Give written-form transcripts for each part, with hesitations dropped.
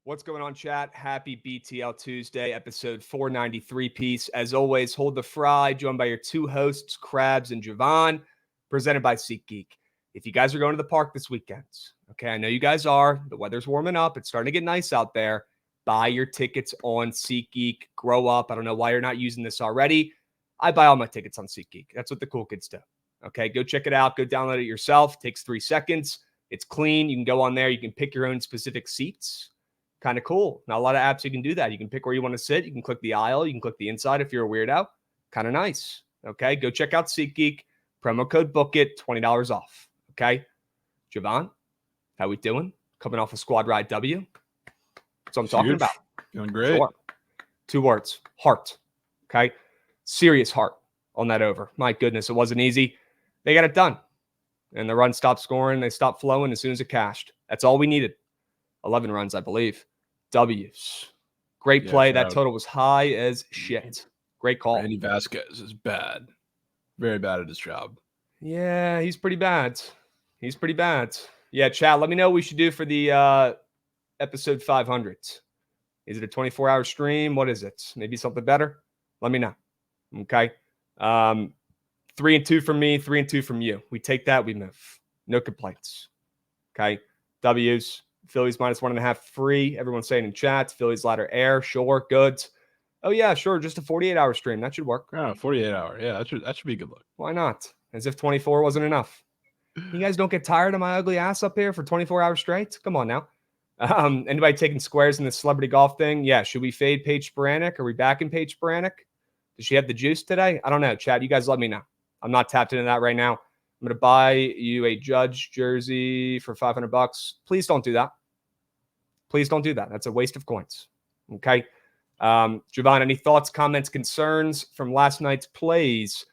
What's going on, chat? Happy BTL Tuesday, episode 493 piece. As always, hold the fry, joined by your two hosts, Krabs and Jovan, presented by SeatGeek. If you guys are going to the park this weekend, okay, I know you guys are. The weather's warming up. It's starting to get nice out there. Buy your tickets on SeatGeek. Grow up. I don't know why you're not using this already. I buy all my tickets on SeatGeek. That's what the cool kids do. Okay, go check it out. Go download it yourself. Takes 3 seconds. It's clean. You can go on there. You can pick your own specific seats. Kind of cool. Not a lot of apps you can do that. You can pick where you want to sit. You can click the aisle. You can click the inside if you're a weirdo. Kind of nice. Okay, go check out SeatGeek. Promo code Bookit, $20 off. Okay, Jovan, how we doing? Coming off a squad ride W. That's what I'm talking about. Doing great. Sure. 2 words. Heart. Okay, serious heart on that over. My goodness, it wasn't easy. They got it done. And the run stopped scoring. They stopped flowing as soon as it cashed. That's all we needed. 11 runs, I believe. W's. Great play. That total was high as shit. Great call. Randy Vasquez is bad. Very bad at his job. Yeah, he's pretty bad. He's pretty bad. Yeah, chat, let me know what we should do for the episode 500. Is it a 24-hour stream? What is it? Maybe something better? Let me know. Okay. 3 and 2 from me, 3 and 2 from you. We take that, we move. No complaints. Okay. W's. Phillies minus 1.5 free. Everyone's saying in chat. Phillies ladder air. Sure. Good. Oh, yeah, sure. Just a 48-hour stream. That should work. Oh, 48-hour. Yeah, that should be a good look. Why not? As if 24 wasn't enough. You guys don't get tired of my ugly ass up here for 24 hours straight? Come on now. Anybody taking squares in the celebrity golf thing? Yeah. Should we fade Paige Sporanic? Are we back in Paige Sporanic? Does she have the juice today? I don't know. Chat, you guys let me know. I'm not tapped into that right now. I'm going to buy you a Judge jersey for $500. Please don't do that. Please don't do that. That's a waste of coins. Okay. Jovan, any thoughts, comments, concerns from last night's plays?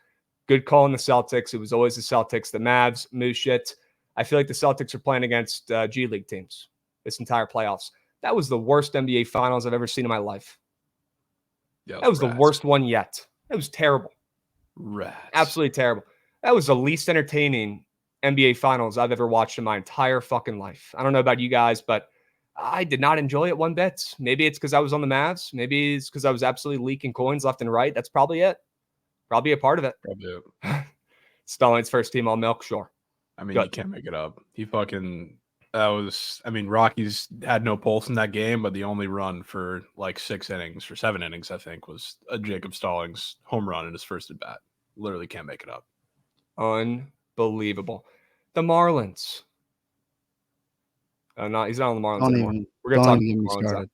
Good call on the Celtics. It was always the Celtics, the Mavs, moose shit. I feel like the Celtics are playing against G League teams this entire playoffs. That was the worst NBA Finals I've ever seen in my life. Yeah, that was the worst one yet. It was terrible. Rats. Absolutely terrible. That was the least entertaining NBA Finals I've ever watched in my entire fucking life. I don't know about you guys, but I did not enjoy it one bit. Maybe it's because I was on the Mavs. Maybe it's because I was absolutely leaking coins left and right. That's probably it. Probably a part of it. Probably it. Stallings first team all milk, sure. I mean, you can't make it up. Rockies had no pulse in that game, but the only run for like 6 innings or 7 innings, I think, was a Jacob Stallings home run in his first at bat. Literally can't make it up. Unbelievable. The Marlins. No, he's not on the Marlins anymore. We're going to talk Marlins started.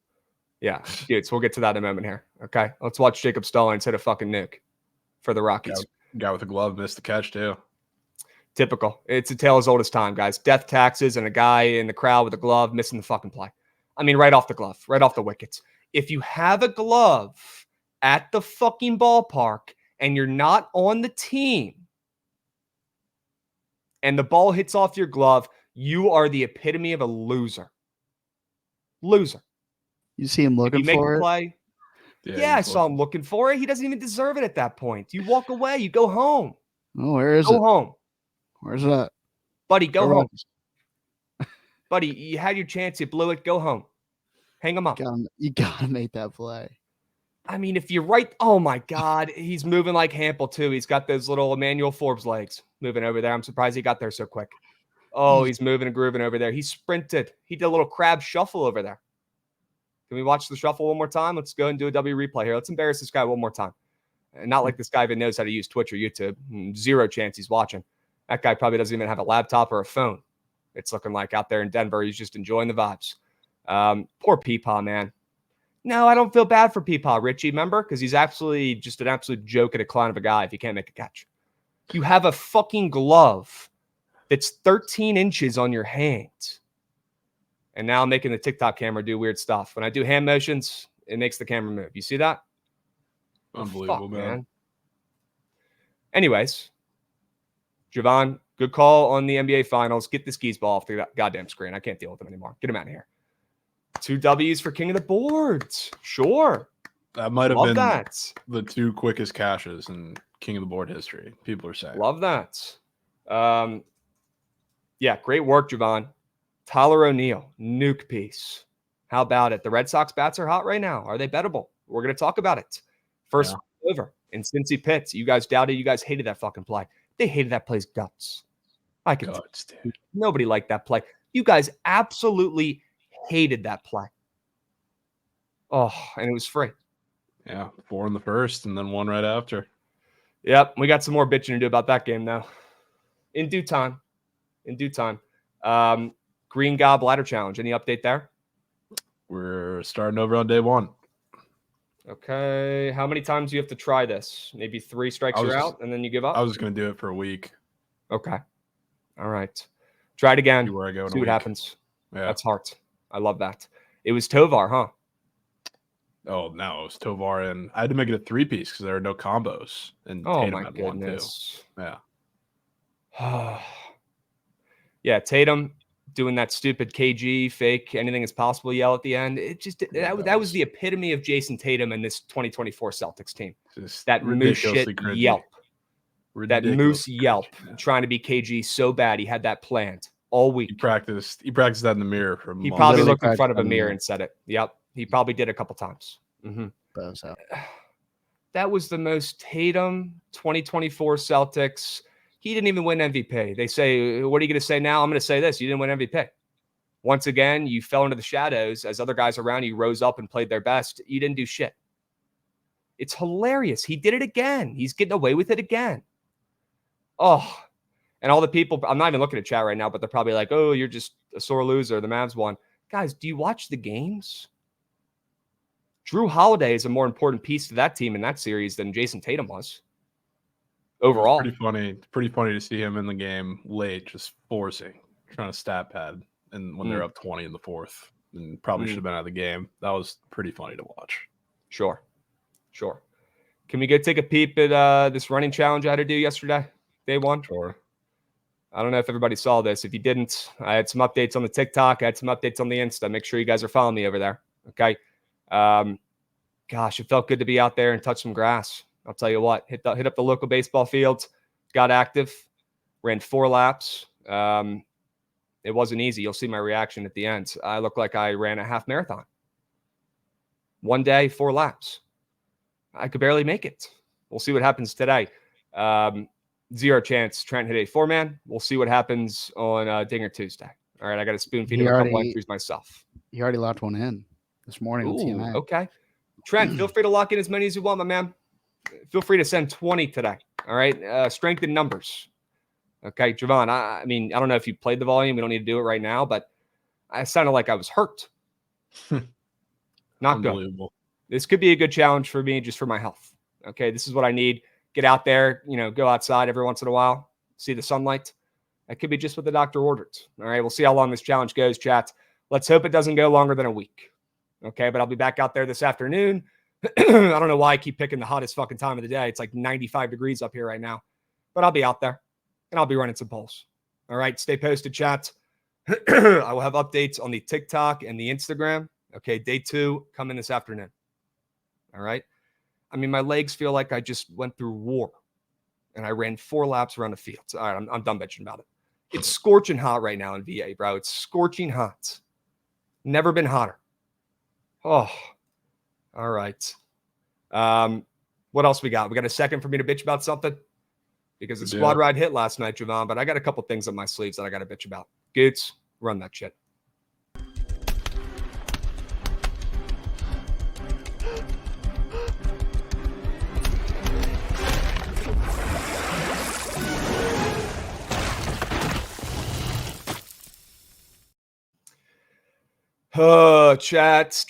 Yeah, dude, so we'll get to that in a moment here. Okay, let's watch Jacob Stallings hit a fucking nuke for the Rockies. Guy with a glove missed the catch too. Typical. It's a tale as old as time, guys. Death taxes and a guy in the crowd with a glove missing the fucking play. I mean, right off the glove, right off the wickets. If you have a glove at the fucking ballpark and you're not on the team and the ball hits off your glove, you are the epitome of a loser. Loser. You see him looking for it? Play, yeah, I saw him looking for it. He doesn't even deserve it at that point. You walk away. You go home. Oh, where is it? Go home. Where's that? Buddy, go home. Buddy, you had your chance. You blew it. Go home. Hang him up. You got to make that play. I mean, if you're right. Oh, my God. He's moving like Hampel, too. He's got those little Emmanuel Forbes legs moving over there. I'm surprised he got there so quick. Oh, he's moving and grooving over there. He sprinted. He did a little crab shuffle over there. Can we watch the shuffle one more time? Let's go and do a W replay here. Let's embarrass this guy one more time. And not like this guy even knows how to use Twitch or YouTube. 0 chance he's watching. That guy probably doesn't even have a laptop or a phone. It's looking like out there in Denver, he's just enjoying the vibes. Poor Peepaw, man. No, I don't feel bad for Peepaw, Richie, remember? Because he's absolutely just an absolute joke and a clown of a guy if he can't make a catch. You have a fucking glove that's 13 inches on your hand. And now I'm making the TikTok camera do weird stuff. When I do hand motions, it makes the camera move. You see that? Unbelievable, man. Anyways, Jovan, good call on the NBA Finals. Get the skis ball off the goddamn screen. I can't deal with them anymore. Get him out of here. 2 W's for King of the Boards. Sure. That might have been the 2 quickest cashes in King of the Board history, people are saying. Love that. Yeah, great work, Jovan. Tyler O'Neill, nuke piece. How about it? The Red Sox bats are hot right now. Are they bettable? We're going to talk about it. First over in Cincy Pitts. You guys doubted. You guys hated that fucking play. They hated that play's guts. I could. Dude. Nobody liked that play. You guys absolutely hated that play. Oh, and it was free. Yeah, 4 in the first and then 1 right after. Yep, we got some more bitching to do about that game now. In due time. Green Gob Ladder Challenge. Any update there? We're starting over on day 1. Okay. How many times do you have to try this? Maybe 3 strikes you're out and then you give up? I was going to do it for a week. Okay. All right. Try it again. See where I go. See what happens. Yeah. That's heart. I love that. It was Tovar, huh? Oh, no. It was Tovar, and I had to make it a 3-piece because there are no combos. And Tatum had goodness. 1 too. Yeah. Yeah, Tatum doing that stupid KG fake, anything is possible yell at the end. It just that was the epitome of Jason Tatum and this 2024 Celtics team. That moose shit yelp. That moose yelp trying to be KG so bad he had that planned all week. He practiced that in the mirror for a month. He probably looked in front of a mirror and said it. Yep. He probably did a couple times. That was the most Tatum 2024 Celtics. He didn't even win MVP. They say, what are you going to say now? I'm going to say this. You didn't win MVP. Once again, you fell into the shadows as other guys around you rose up and played their best. You didn't do shit. It's hilarious. He did it again. He's getting away with it again. Oh, and all the people, I'm not even looking at chat right now, but they're probably like, oh, you're just a sore loser. The Mavs won. Guys, do you watch the games? Drew Holiday is a more important piece to that team in that series than Jason Tatum was. Overall. Pretty funny to see him in the game late, just forcing, trying to stat pad, and when they're up 20 in the 4th, and probably should have been out of the game. That was pretty funny to watch. Sure. Can we go take a peep at this running challenge I had to do yesterday, day 1? Sure. I don't know if everybody saw this. If you didn't, I had some updates on the TikTok. I had some updates on the Insta. Make sure you guys are following me over there. Okay. Gosh, it felt good to be out there and touch some grass. I'll tell you what, hit up the local baseball fields, got active, ran 4 laps. It wasn't easy. You'll see my reaction at the end. I look like I ran a half marathon. 1 day, 4 laps. I could barely make it. We'll see what happens today. 0 chance Trent hit a 4-man. We'll see what happens on Dinger Tuesday. All right, I got to spoon feed him a couple entries myself. He already locked one in this morning with TNA. Okay. Trent, feel free to lock in as many as you want, my man. Feel free to send 20 today. All right. Strength in numbers. Okay. Jovan, I mean, I don't know if you played the volume. We don't need to do it right now, but I sounded like I was hurt. Not good. This could be a good challenge for me, just for my health. Okay. This is what I need. Get out there, go outside every once in a while, see the sunlight. That could be just what the doctor ordered. All right. We'll see how long this challenge goes, chat. Let's hope it doesn't go longer than a week. Okay. But I'll be back out there this afternoon. I don't know why I keep picking the hottest fucking time of the day. It's like 95 degrees up here right now, but I'll be out there and I'll be running some polls. All right. Stay posted, chat. I will have updates on the TikTok and the Instagram. Okay. Day 2 coming this afternoon. All right. I mean, my legs feel like I just went through war and I ran 4 laps around the field. All right. I'm done bitching about it. It's scorching hot right now in VA, bro. It's scorching hot. Never been hotter. Oh, all right. What else we got? We got a second for me to bitch about something? Because the squad ride hit last night, Jovan, but I got a couple things up my sleeves that I got to bitch about. Goots, run that shit. Oh, chats.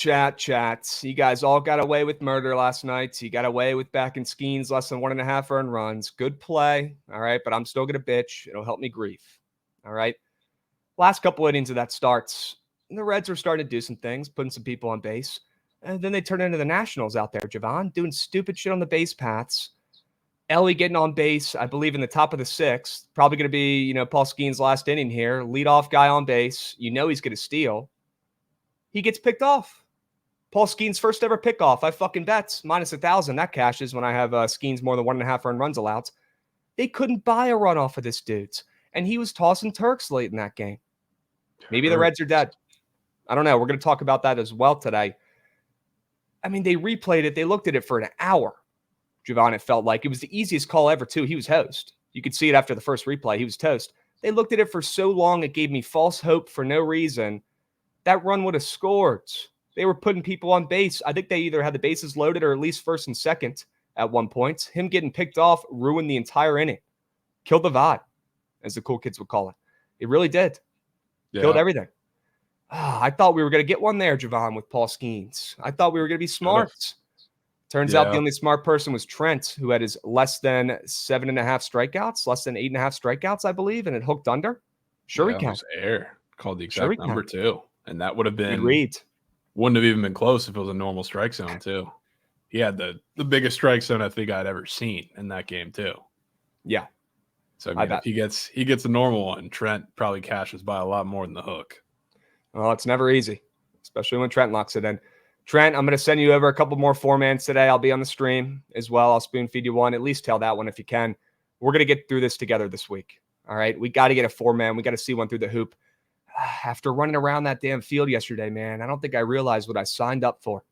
You guys all got away with murder last night. You got away with back in Skeens, less than 1.5 earned runs. Good play. All right. But I'm still going to bitch. It'll help me grieve. All right. Last couple innings of that starts, the Reds were starting to do some things, putting some people on base. And then they turn into the Nationals out there, Jovan, doing stupid shit on the base paths. Ellie getting on base, I believe, in the top of the 6th. Probably going to be, Paul Skeens' last inning here. Leadoff guy on base. He's going to steal. He gets picked off. Paul Skeens' first ever pickoff. I fucking bets. Minus 1,000. That cashes when I have Skeens more than 1.5 earned runs allowed. They couldn't buy a run off of this dude's. And he was tossing Turks late in that game. Maybe the Reds are dead. I don't know. We're going to talk about that as well today. I mean, they replayed it. They looked at it for an hour. Jovan, it felt like. It was the easiest call ever, too. He was host. You could see it after the first replay. He was toast. They looked at it for so long, it gave me false hope for no reason. That run would have scored. They were putting people on base. I think they either had the bases loaded or at least first and second at one point. Him getting picked off ruined the entire inning. Killed the vibe, as the cool kids would call it. It really did. Yeah. Killed everything. I thought we were going to get one there, Jovan, with Paul Skeens. I thought we were going to be smart. Turns out the only smart person was Trent, who had his less than 7.5 strikeouts, less than 8.5 strikeouts, I believe, and it hooked under. Sure, we can. It was air. Called the exact number, too. And that would have been... Good read. Wouldn't have even been close if it was a normal strike zone, too. He had the biggest strike zone I think I'd ever seen in that game, too. Yeah. So, I mean, if he gets a normal one, Trent probably cashes by a lot more than the hook. Well, it's never easy, especially when Trent locks it in. Trent, I'm going to send you over a couple more 4-mans today. I'll be on the stream as well. I'll spoon feed you one. At least tell that one if you can. We're going to get through this together this week. All right? We got to get a 4-man. We got to see one through the hoop. After running around that damn field yesterday, man, I don't think I realized what I signed up for.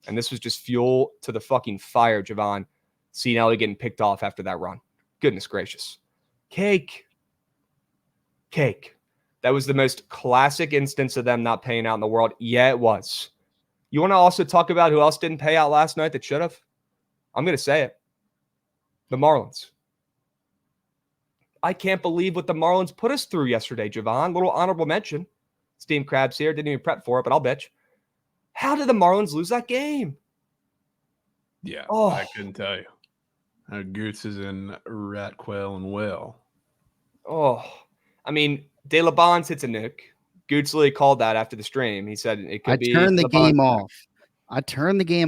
And this was just fuel to the fucking fire, Jovan. Seeing Ellie getting picked off after that run. Goodness gracious. Cake. That was the most classic instance of them not paying out in the world. Yeah, it was. You want to also talk about who else didn't pay out last night that should have? I'm going to say it. The Marlins. I can't believe what the Marlins put us through yesterday, Jovan. Little honorable mention. Steam Krabs here. Didn't even prep for it, but I'll bitch. How did the Marlins lose that game? Yeah, I couldn't tell you. Goots is in rat, quail, and whale. I mean, De La Bonds hits a nuke. Gootsley called that after the stream. He said it could be. I turned the game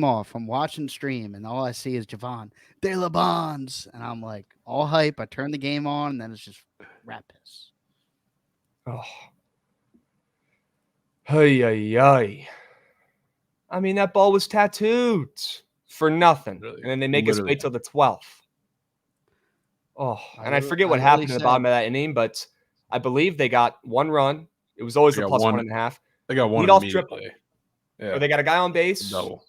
off. I'm watching stream, and all I see is Jovan, De La Bonds. And I'm like, all hype. I turn the game on, and then it's just rat piss. Hey. I mean, that ball was tattooed for nothing. Really? And then they make us wait till the 12th. And I forget what happened in the bottom of that inning, but I believe they got one run. It was always a plus 1.5. They got one leadoff triple. Yeah. Or they got a guy on base. Double.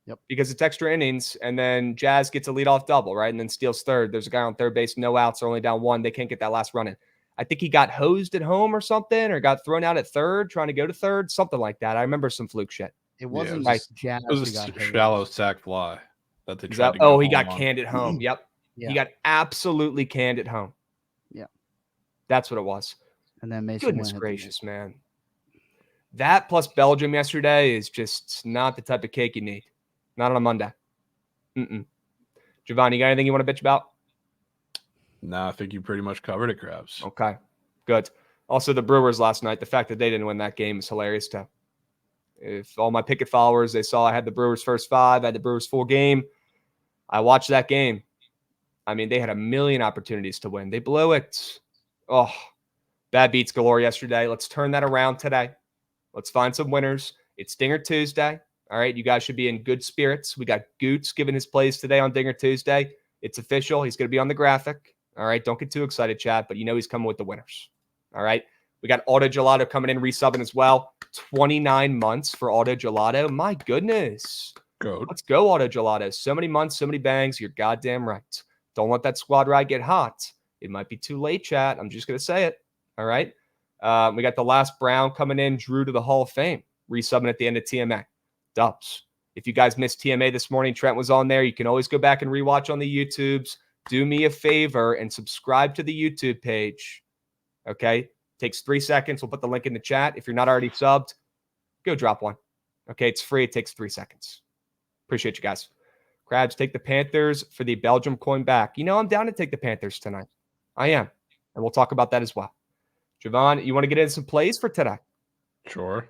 Yep. Because it's extra innings, and then Jazz gets a leadoff double, right? And then steals third. There's a guy on third base, no outs, they're only down one. They can't get that last run in. I think he got hosed at home or something, or got thrown out at third, trying to go to third, something like that. I remember some fluke shit. It wasn't Jazz. It was a shallow sack fly that they tried to he got canned at home. Yep. Yeah. He got absolutely canned at home. Yeah. That's what it was. And then Mason goodness gracious, man. That plus Belgium yesterday is just not the type of cake you need. Not on a Monday. Jovan, you got anything you want to bitch about? No, I think you pretty much covered it, Krabs. Okay, good. Also, the Brewers last night, the fact that they didn't win that game is hilarious too. If all my Pickett followers, they saw I had the Brewers first 5, I had the Brewers full game. I watched that game. I mean, they had a million opportunities to win. They blew it. Bad beats galore yesterday. Let's turn that around today. Let's find some winners. It's Dinger Tuesday. All right, you guys should be in good spirits. We got Goots giving his plays today on Dinger Tuesday. It's official. He's going to be on the graphic. All right, don't get too excited, chat, but you know he's coming with the winners. All right, we got Auto Gelato coming in, resubbing as well. 29 months for Auto Gelato. My goodness. Let's go, Auto Gelato. So many months, so many bangs. You're goddamn right. Don't let that squad ride get hot. It might be too late, chat. I'm just going to say it. All right. We got the last Brown coming in, Drew to the Hall of Fame, resubbing at the end of TMA. Dubs. If you guys missed TMA this morning, Trent was on there. You can always go back and rewatch on the YouTubes. Do me a favor and subscribe to the YouTube page. Okay? Takes 3 seconds. We'll put the link in the chat. If you're not already subbed, go drop one. Okay? It's free. It takes 3 seconds. Appreciate you guys. Krabs, take the Panthers for the Belgium coin back. You know, I'm down to take the Panthers tonight. I am. And we'll talk about that as well. Jovan, you want to get in some plays for today? Sure.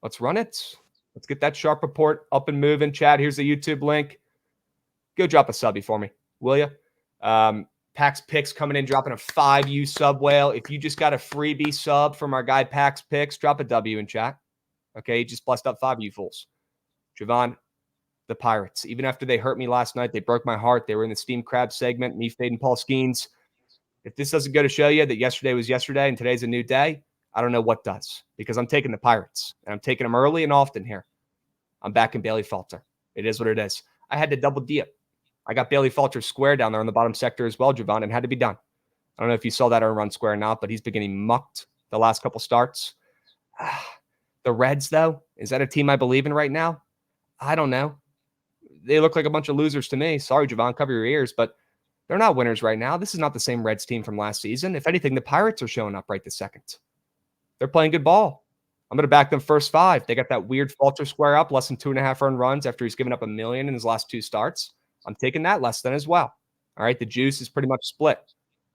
Let's run it. Let's get that sharp report up and moving. Chad, here's the YouTube link. Go drop a subby for me, will you? Pax Picks coming in, dropping a 5U sub whale. If you just got a freebie sub from our guy Pax Picks, drop a W in chat. Okay, he just blessed up 5U fools. Jovan, the Pirates. Even after they hurt me last night, they broke my heart. They were in the Steam Crab segment, me fading Paul Skeens. If this doesn't go to show you that yesterday was yesterday and today's a new day, I don't know what does, because I'm taking the Pirates, and I'm taking them early and often here. I'm backing Bailey Falter. It is what it is. I had to double D it. I got Bailey Falter square down there on the bottom sector as well, Jovan, and had to be done. I don't know if you saw that earn run square or not, but he's been getting mucked the last couple starts. The Reds, though, is that a team I believe in right now? I don't know. They look like a bunch of losers to me. Sorry, Jovan, cover your ears, but they're not winners right now. This is not the same Reds team from last season. If anything, the Pirates are showing up right this second. They're playing good ball. I'm going to back them first 5. They got that weird Falter square up, less than 2.5 earned runs after he's given up $1 million in his last 2 starts. I'm taking that less than as well. All right, the juice is pretty much split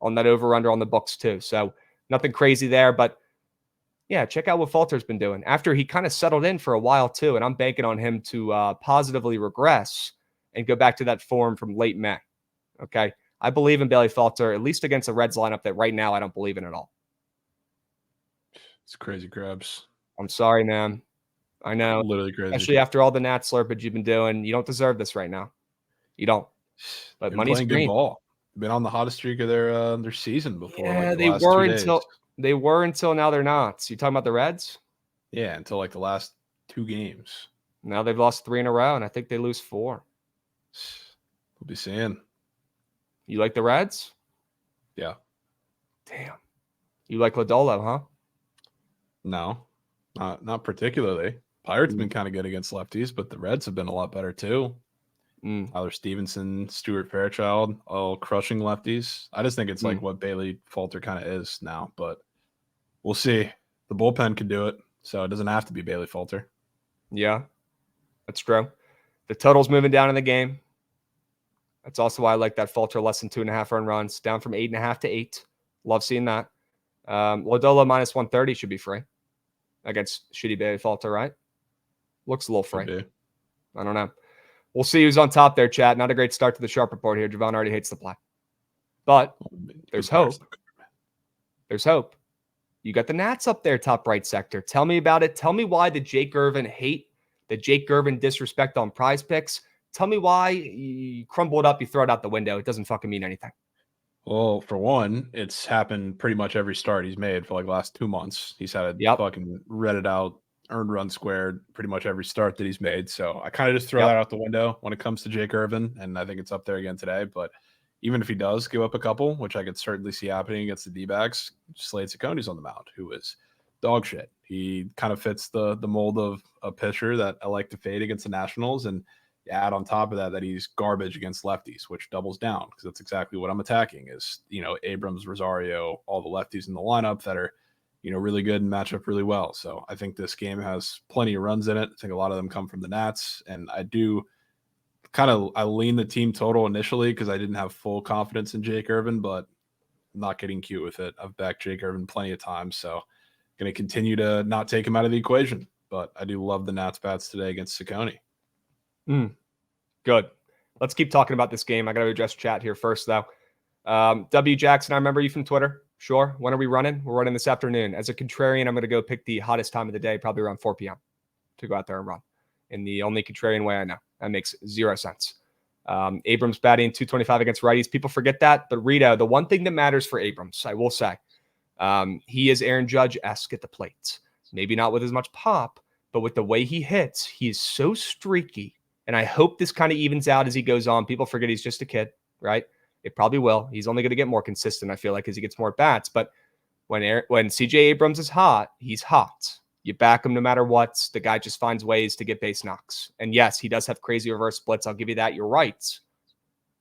on that over-under on the books too. So nothing crazy there, but yeah, check out what Falter's been doing after he kind of settled in for a while too. And I'm banking on him to positively regress and go back to that form from late May. Okay. I believe in Bailey Falter, at least against the Reds lineup that right now I don't believe in at all. It's crazy, Krabs. I'm sorry, man. I know. Literally crazy. Especially after all the Nat slurpage you've been doing. You don't deserve this right now. You don't. But money's playing green. Good ball. Been on the hottest streak of their season before. Yeah, like they last were 2 until days. they were until now they're not. So you talking about the Reds? Yeah, until like the last 2 games. Now they've lost 3 in a row, and I think they lose 4. We'll be seeing. You like the Reds? Yeah. Damn. You like Lodolo, huh? No, not particularly. Pirates have been kind of good against lefties, but the Reds have been a lot better too. Tyler Stevenson, Stuart Fairchild, all crushing lefties. I just think it's like what Bailey Falter kind of is now, but we'll see. The bullpen can do it, so it doesn't have to be Bailey Falter. Yeah, that's true. The total's moving down in the game. That's also why I like that Falter less than 2.5 earned runs, down from 8.5 to 8. Love seeing that. Lodolo minus 130 should be free against shitty Bailey Falter, right? Looks a little free. Okay. I don't know. We'll see who's on top there, chat. Not a great start to the sharp report here. Jovan already hates the play. But there's hope. There's hope. You got the Nats up there, top right sector. Tell me about it. Tell me why the Jake Irvin hate, the Jake Irvin disrespect on Prize Picks. Tell me why you crumble it up, you throw it out the window. It doesn't fucking mean anything. Well, for one, it's happened pretty much every start he's made for like the last 2 months. He's had a fucking Reddit out, earned run squared pretty much every start that he's made. So I kind of just throw that out the window when it comes to Jake Irvin, and I think it's up there again today. But even if he does give up a couple, which I could certainly see happening against the D-backs, Slade Cicconi's on the mound, who is dog shit. He kind of fits the mold of a pitcher that I like to fade against the Nationals, and add on top of that he's garbage against lefties, which doubles down because that's exactly what I'm attacking is, Abrams, Rosario, all the lefties in the lineup that are, really good and match up really well. So I think this game has plenty of runs in it. I think a lot of them come from the Nats, and I do I lean the team total initially because I didn't have full confidence in Jake Irvin, but I'm not getting cute with it. I've backed Jake Irvin plenty of times, so going to continue to not take him out of the equation. But I do love the Nats bats today against Ciccone. Good. Let's keep talking about this game. I got to address chat here first, though. W. Jackson, I remember you from Twitter. Sure. When are we running? We're running this afternoon. As a contrarian, I'm going to go pick the hottest time of the day, probably around 4 p.m. to go out there and run in the only contrarian way I know. That makes 0 sense. Abrams batting 225 against righties. People forget that. But Rito, the one thing that matters for Abrams, I will say, he is Aaron Judge-esque at the plate. Maybe not with as much pop, but with the way he hits, he is so streaky. And I hope this kind of evens out as he goes on. People forget he's just a kid, right? It probably will. He's only going to get more consistent, I feel like, as he gets more bats. But when CJ Abrams is hot, he's hot. You back him no matter what. The guy just finds ways to get base knocks. And yes, he does have crazy reverse splits. I'll give you that. You're right.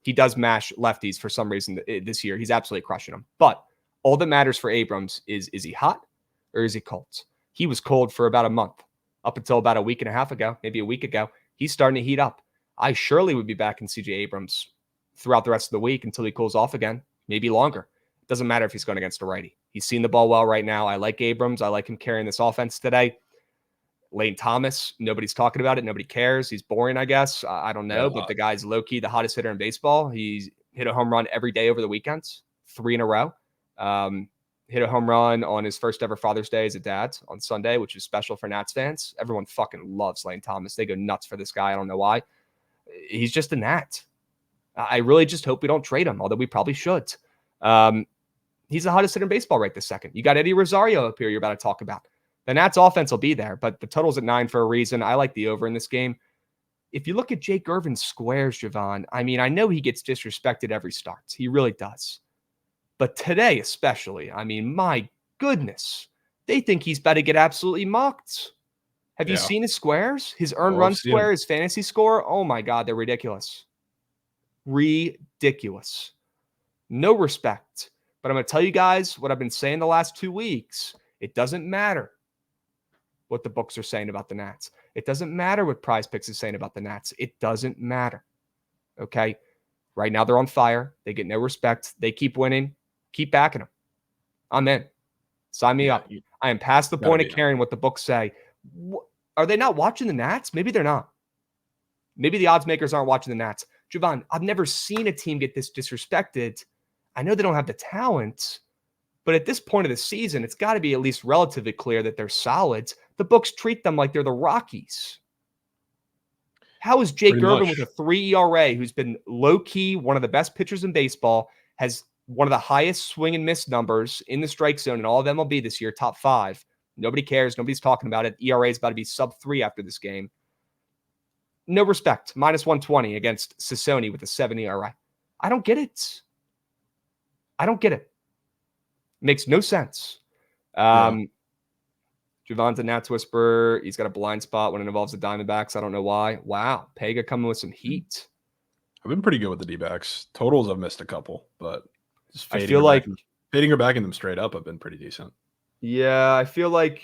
He does mash lefties for some reason this year. He's absolutely crushing them. But all that matters for Abrams is he hot or is he cold? He was cold for about a month, up until about a week and a half ago, maybe a week ago. He's starting to heat up. I surely would be back in CJ Abrams throughout the rest of the week until he cools off again, maybe longer. It doesn't matter if he's going against a righty. He's seen the ball well right now. I like Abrams. I like him carrying this offense today. Lane Thomas, nobody's talking about it. Nobody cares. He's boring, I guess. I don't know, but the guy's low-key the hottest hitter in baseball. He's hit a home run every day over the weekends, 3 in a row. Hit a home run on his first ever Father's Day as a dad on Sunday, which is special for Nats fans. Everyone fucking loves Lane Thomas. They go nuts for this guy. I don't know why. He's just a Nat. I really just hope we don't trade him, although we probably should. he's the hottest hitter in baseball right this second. You got Eddie Rosario up here you're about to talk about. The Nats offense will be there, but the total's at 9 for a reason. I like the over in this game. If you look at Jake Irvin's squares, Jovan, I mean, I know he gets disrespected every start. He really does. But today especially, I mean, my goodness, they think he's about to get absolutely mocked. Have you seen his squares? His earned run square, his fantasy score? Oh my God, they're ridiculous. Ridiculous. No respect. But I'm going to tell you guys what I've been saying the last 2 weeks. It doesn't matter what the books are saying about the Nats. It doesn't matter what Prize Picks is saying about the Nats. It doesn't matter. Okay? Right now they're on fire. They get no respect. They keep winning. Keep backing them. I'm in. Sign me up. I am past the point of caring what the books say. Are they not watching the Nats? Maybe they're not. Maybe the odds makers aren't watching the Nats. Jovan, I've never seen a team get this disrespected. I know they don't have the talent, but at this point of the season, it's got to be at least relatively clear that they're solids. The books treat them like they're the Rockies. How is Jake Irvin with a 3 ERA, who's been low-key one of the best pitchers in baseball, has one of the highest swing and miss numbers in the strike zone in all of MLB this year, top 5. Nobody cares. Nobody's talking about it. ERA is about to be sub-3 after this game. No respect. -120 against Sassoni with a 7 ERA. I don't get it. I don't get it. Makes no sense. Jovan's a Nats whisperer. He's got a blind spot when it involves the Diamondbacks. I don't know why. Wow. Pega coming with some heat. I've been pretty good with the D-backs. Totals, I've missed a couple, but just I feel like fading or backing them straight up have been pretty decent. Yeah, I feel like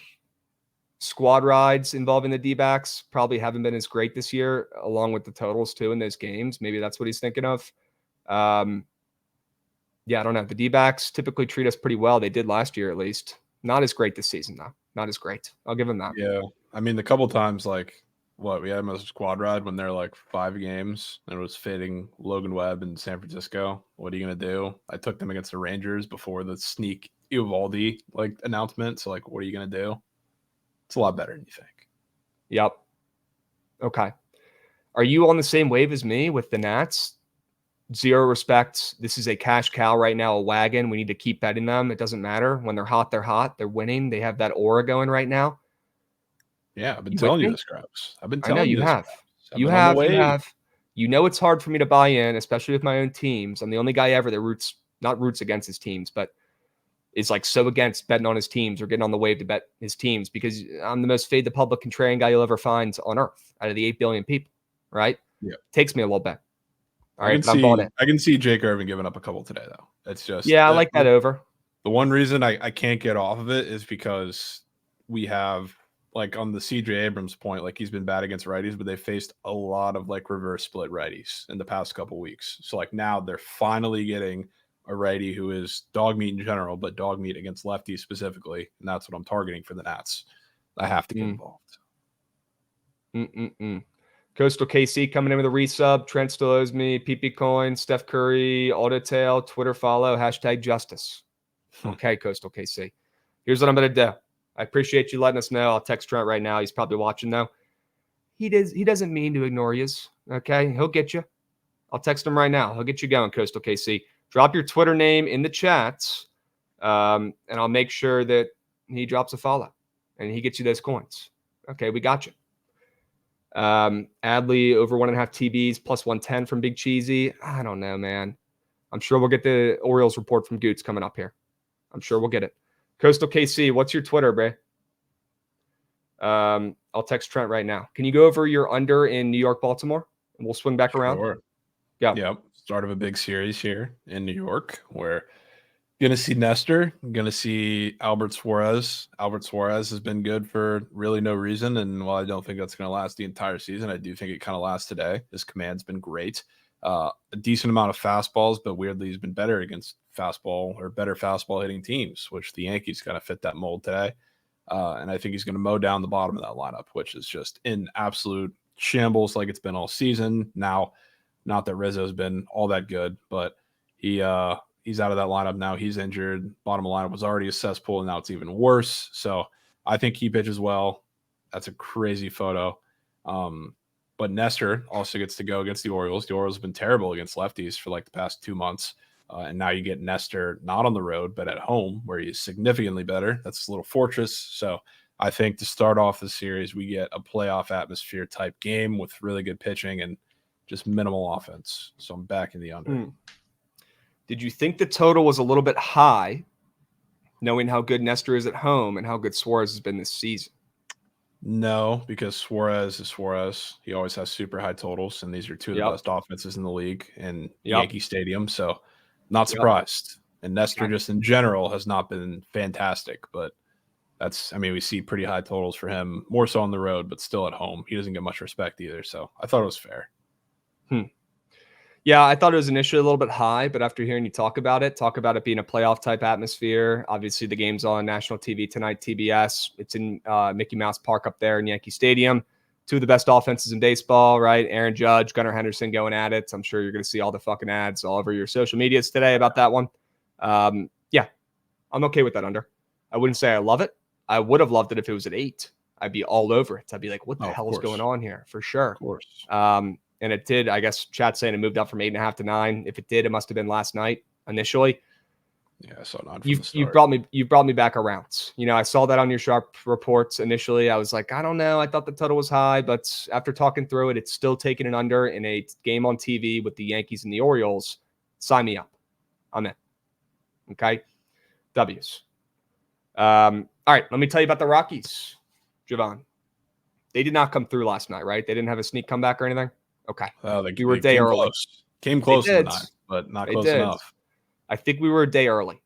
squad rides involving the D-backs probably haven't been as great this year, along with the totals too in those games. Maybe that's what he's thinking of. Yeah, I don't know. The D-backs typically treat us pretty well. They did last year, at least. Not as great this season, though. Not as great. I'll give them that. Yeah. I mean, the couple times, like, we had them as a squad ride when they're like 5 games and it was fading Logan Webb in San Francisco. What are you going to do? I took them against the Rangers before the sneak Eovaldi announcement. So, what are you going to do? It's a lot better than you think. Yep. Okay. Are you on the same wave as me with the Nats? Zero respect. This is a cash cow right now, a wagon. We need to keep betting them. It doesn't matter. When they're hot, they're hot. They're winning. They have that aura going right now. Yeah, I've been telling you this, Krabs. I've been telling you. Have. You have. You know it's hard for me to buy in, especially with my own teams. I'm the only guy ever that not roots against his teams, but is so against betting on his teams or getting on the wave to bet his teams because I'm the most fade the public contrarian guy you'll ever find on earth out of the 8 billion people, right? Yeah. Takes me a little bit. All right, I can see Jake Irvin giving up a couple today, though. It's just I like that over. The one reason I can't get off of it is because we have on the CJ Abrams point, he's been bad against righties, but they faced a lot of reverse split righties in the past couple weeks. So now they're finally getting a righty who is dog meat in general, but dog meat against lefties specifically, and that's what I'm targeting for the Nats. I have to get involved. Coastal KC coming in with a resub. Trent still owes me. PP Coin, Steph Curry, Autotail, Twitter follow, #justice. Okay, Coastal KC. Here's what I'm going to do. I appreciate you letting us know. I'll text Trent right now. He's probably watching, though. He doesn't mean to ignore you. Okay? He'll get you. I'll text him right now. He'll get you going, Coastal KC. Drop your Twitter name in the chats, and I'll make sure that he drops a follow, and he gets you those coins. Okay, we got you. Adley over 1.5 TBs plus 110 from Big Cheesy. I don't know, man. I'm sure we'll get the Orioles report from Goots coming up here. I'm sure we'll get it. Coastal KC, what's your Twitter, bro? I'll text Trent right now. Can you go over your under in New York, Baltimore? And we'll swing back around. Yeah. Yep. Start of a big series here in New York. We're going to see Nestor. Going to see Albert Suarez. Albert Suarez has been good for really no reason. And while I don't think that's going to last the entire season, I do think it kind of lasts today. His command's been great. A decent amount of fastballs, but weirdly he's been better against better fastball hitting teams, which the Yankees kind of fit that mold today. And I think he's going to mow down the bottom of that lineup, which is just in absolute shambles like it's been all season. Now, not that Rizzo's been all that good, but he's out of that lineup now. He's injured. Bottom of the lineup was already a cesspool, and now it's even worse. So I think he pitches well. That's a crazy photo. But Nestor also gets to go against the Orioles. The Orioles have been terrible against lefties for the past 2 months. And now you get Nestor not on the road, but at home, where he's significantly better. That's a little fortress. So I think to start off the series, we get a playoff atmosphere type game with really good pitching and just minimal offense. So I'm back in the under. Did you think the total was a little bit high, knowing how good Nestor is at home and how good Suarez has been this season? No, because Suarez is Suarez. He always has super high totals, and these are two of the best offenses in the league in Yankee Stadium. So not surprised. And Nestor just in general has not been fantastic, but we see pretty high totals for him, more so on the road, but still at home. He doesn't get much respect either. So I thought it was fair. Yeah, I thought it was initially a little bit high, but after hearing you talk about it being a playoff type atmosphere. Obviously, the game's on national TV tonight, TBS. It's in Mickey Mouse Park up there in Yankee Stadium. Two of the best offenses in baseball, right? Aaron Judge, Gunnar Henderson going at it. I'm sure you're going to see all the fucking ads all over your social medias today about that one. Yeah, I'm okay with that under. I wouldn't say I love it. I would have loved it if it was at 8. I'd be all over it. I'd be like, what the hell is going on here? For sure. Of course. And it did, I guess, chat saying it moved up from 8.5 to 9. If it did, it must have been last night initially. Yeah, I saw 9 from the start. You brought me back around. I saw that on your sharp reports initially. I was like, I don't know. I thought the total was high, but after talking through it, it's still taking an under in a game on TV with the Yankees and the Orioles. Sign me up. I'm in. Okay. W's. All right. Let me tell you about the Rockies, Jovan. They did not come through last night, right? They didn't have a sneak comeback or anything. Okay. We were a day early. Came close in the 9, but not close enough. I think we were a day early.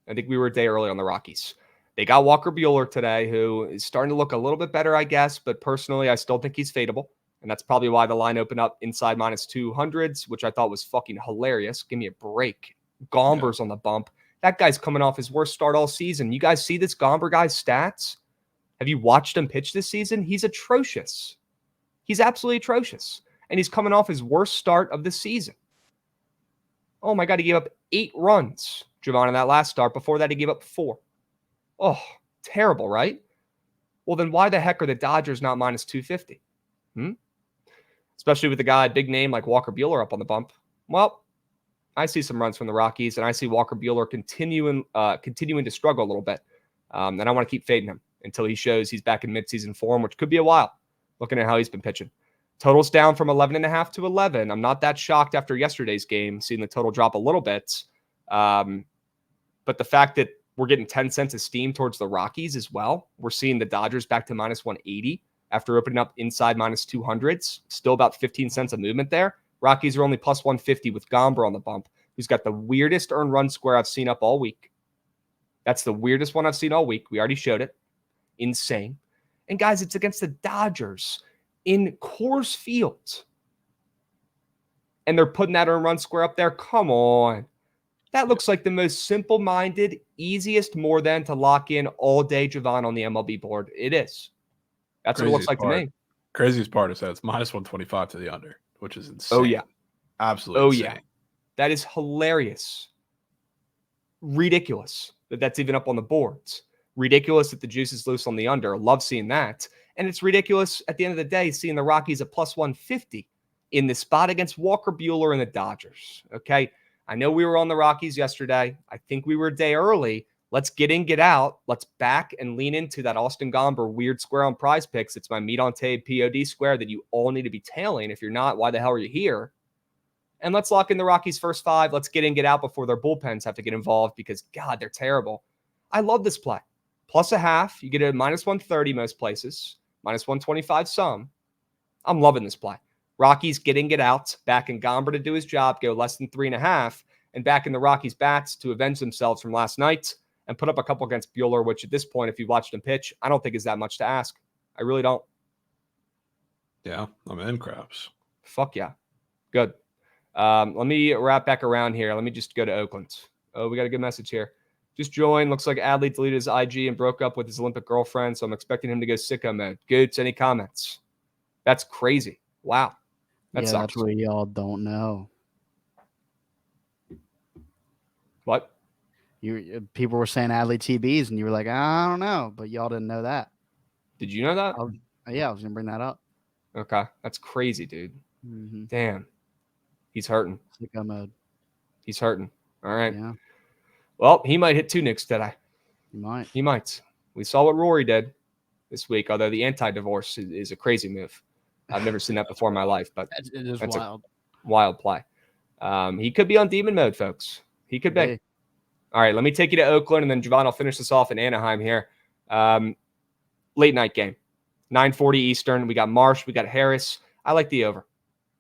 On the Rockies. They got Walker Buehler today, who is starting to look a little bit better, I guess. But personally, I still think he's fadeable. And that's probably why the line opened up inside minus 200s, which I thought was fucking hilarious. Give me a break. Gomber's on the bump. That guy's coming off his worst start all season. You guys see this Gomber guy's stats? Have you watched him pitch this season? He's atrocious. He's absolutely atrocious. And he's coming off his worst start of the season. Oh my God, he gave up 8 runs, Jovan, in that last start. Before that, he gave up 4. Oh, terrible, right? Well, then why the heck are the Dodgers not minus 250? Especially with a guy, big name like Walker Buehler up on the bump. Well, I see some runs from the Rockies, and I see Walker Buehler continuing to struggle a little bit. And I want to keep fading him until he shows he's back in midseason form, which could be a while, looking at how he's been pitching. Total's down from 11.5 to 11. I'm not that shocked after yesterday's game, seeing the total drop a little bit. But the fact that we're getting 10 cents of steam towards the Rockies as well. We're seeing the Dodgers back to minus 180 after opening up inside minus 200s. Still about 15 cents of movement there. Rockies are only plus 150 with Gomber on the bump, who's got the weirdest earned run square I've seen up all week. That's the weirdest one I've seen all week. We already showed it. Insane. And guys, it's against the Dodgers in Coors Field. And they're putting that earned run square up there. Come on. That looks like the most simple-minded, easiest more than to lock in all day, Jovan, on the MLB board. It is. That's what it looks like to me. Craziest part is that it's minus 125 to the under, which is insane. Oh, yeah. Absolutely insane. Yeah. That is hilarious. Ridiculous that that's even up on the boards. Ridiculous that the juice is loose on the under. Love seeing that. And it's ridiculous at the end of the day seeing the Rockies at plus 150 in this spot against Walker Buehler and the Dodgers. Okay? I know we were on the Rockies yesterday. I think we were a day early. Let's get in, get out. Let's back and lean into that Austin Gomber weird square on Prize Picks. It's my meat on tape POD square that you all need to be tailing. If you're not, why the hell are you here? And let's lock in the Rockies' first 5. Let's get in, get out before their bullpens have to get involved because, God, they're terrible. I love this play. Plus a half. You get a minus 130 most places. Minus 125 some. I'm loving this play. Rockies get in, get out. Back in Gomber to do his job. Go less than 3.5. And back in the Rockies' bats to avenge themselves from last night and put up a couple against Buehler, which at this point, if you watched him pitch, I don't think is that much to ask. I really don't. Yeah, I'm in Krabs. Fuck yeah. Good. Let me wrap back around here. Let me just go to Oakland. Oh, we got a good message here. Just joined. Looks like Adley deleted his IG and broke up with his Olympic girlfriend, so I'm expecting him to go sicko mode. Goots, any comments? That's crazy. Wow. That sucks. That's what y'all don't know. What? People were saying Adley TBs, and you were like, I don't know, but y'all didn't know that. Did you know that? I was gonna bring that up. Okay, that's crazy, dude. Mm-hmm. Damn, he's hurting. Sicko mode. He's hurting. All right. Yeah. Well, he might hit 2 nicks today. He might. We saw what Rory did this week, although the anti-divorce is a crazy move. I've never seen that before in my life, but It is that's wild. a wild play. He could be on demon mode, folks. He could be. All right, let me take you to Oakland, and then Jovan will finish this off in Anaheim here. Late night game, 9:40 Eastern. We got Marsh. We got Harris. I like the over.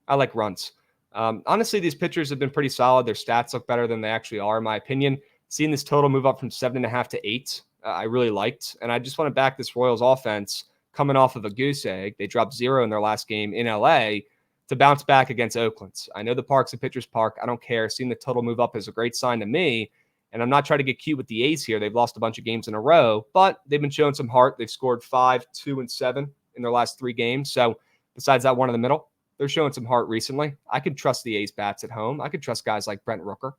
I like runs. Honestly, these pitchers have been pretty solid. Their stats look better than they actually are, in my opinion. Seeing this total move up from 7.5 to 8, I really liked. And I just want to back this Royals offense coming off of a goose egg. They dropped 0 in their last game in LA to bounce back against Oakland. I know the park's a pitcher's park. I don't care. Seeing the total move up is a great sign to me. And I'm not trying to get cute with the A's here. They've lost a bunch of games in a row, but they've been showing some heart. They've scored 5, 2, and 7 in their last 3 games. So besides that one in the middle, they're showing some heart recently. I could trust the A's bats at home. I could trust guys like Brent Rooker.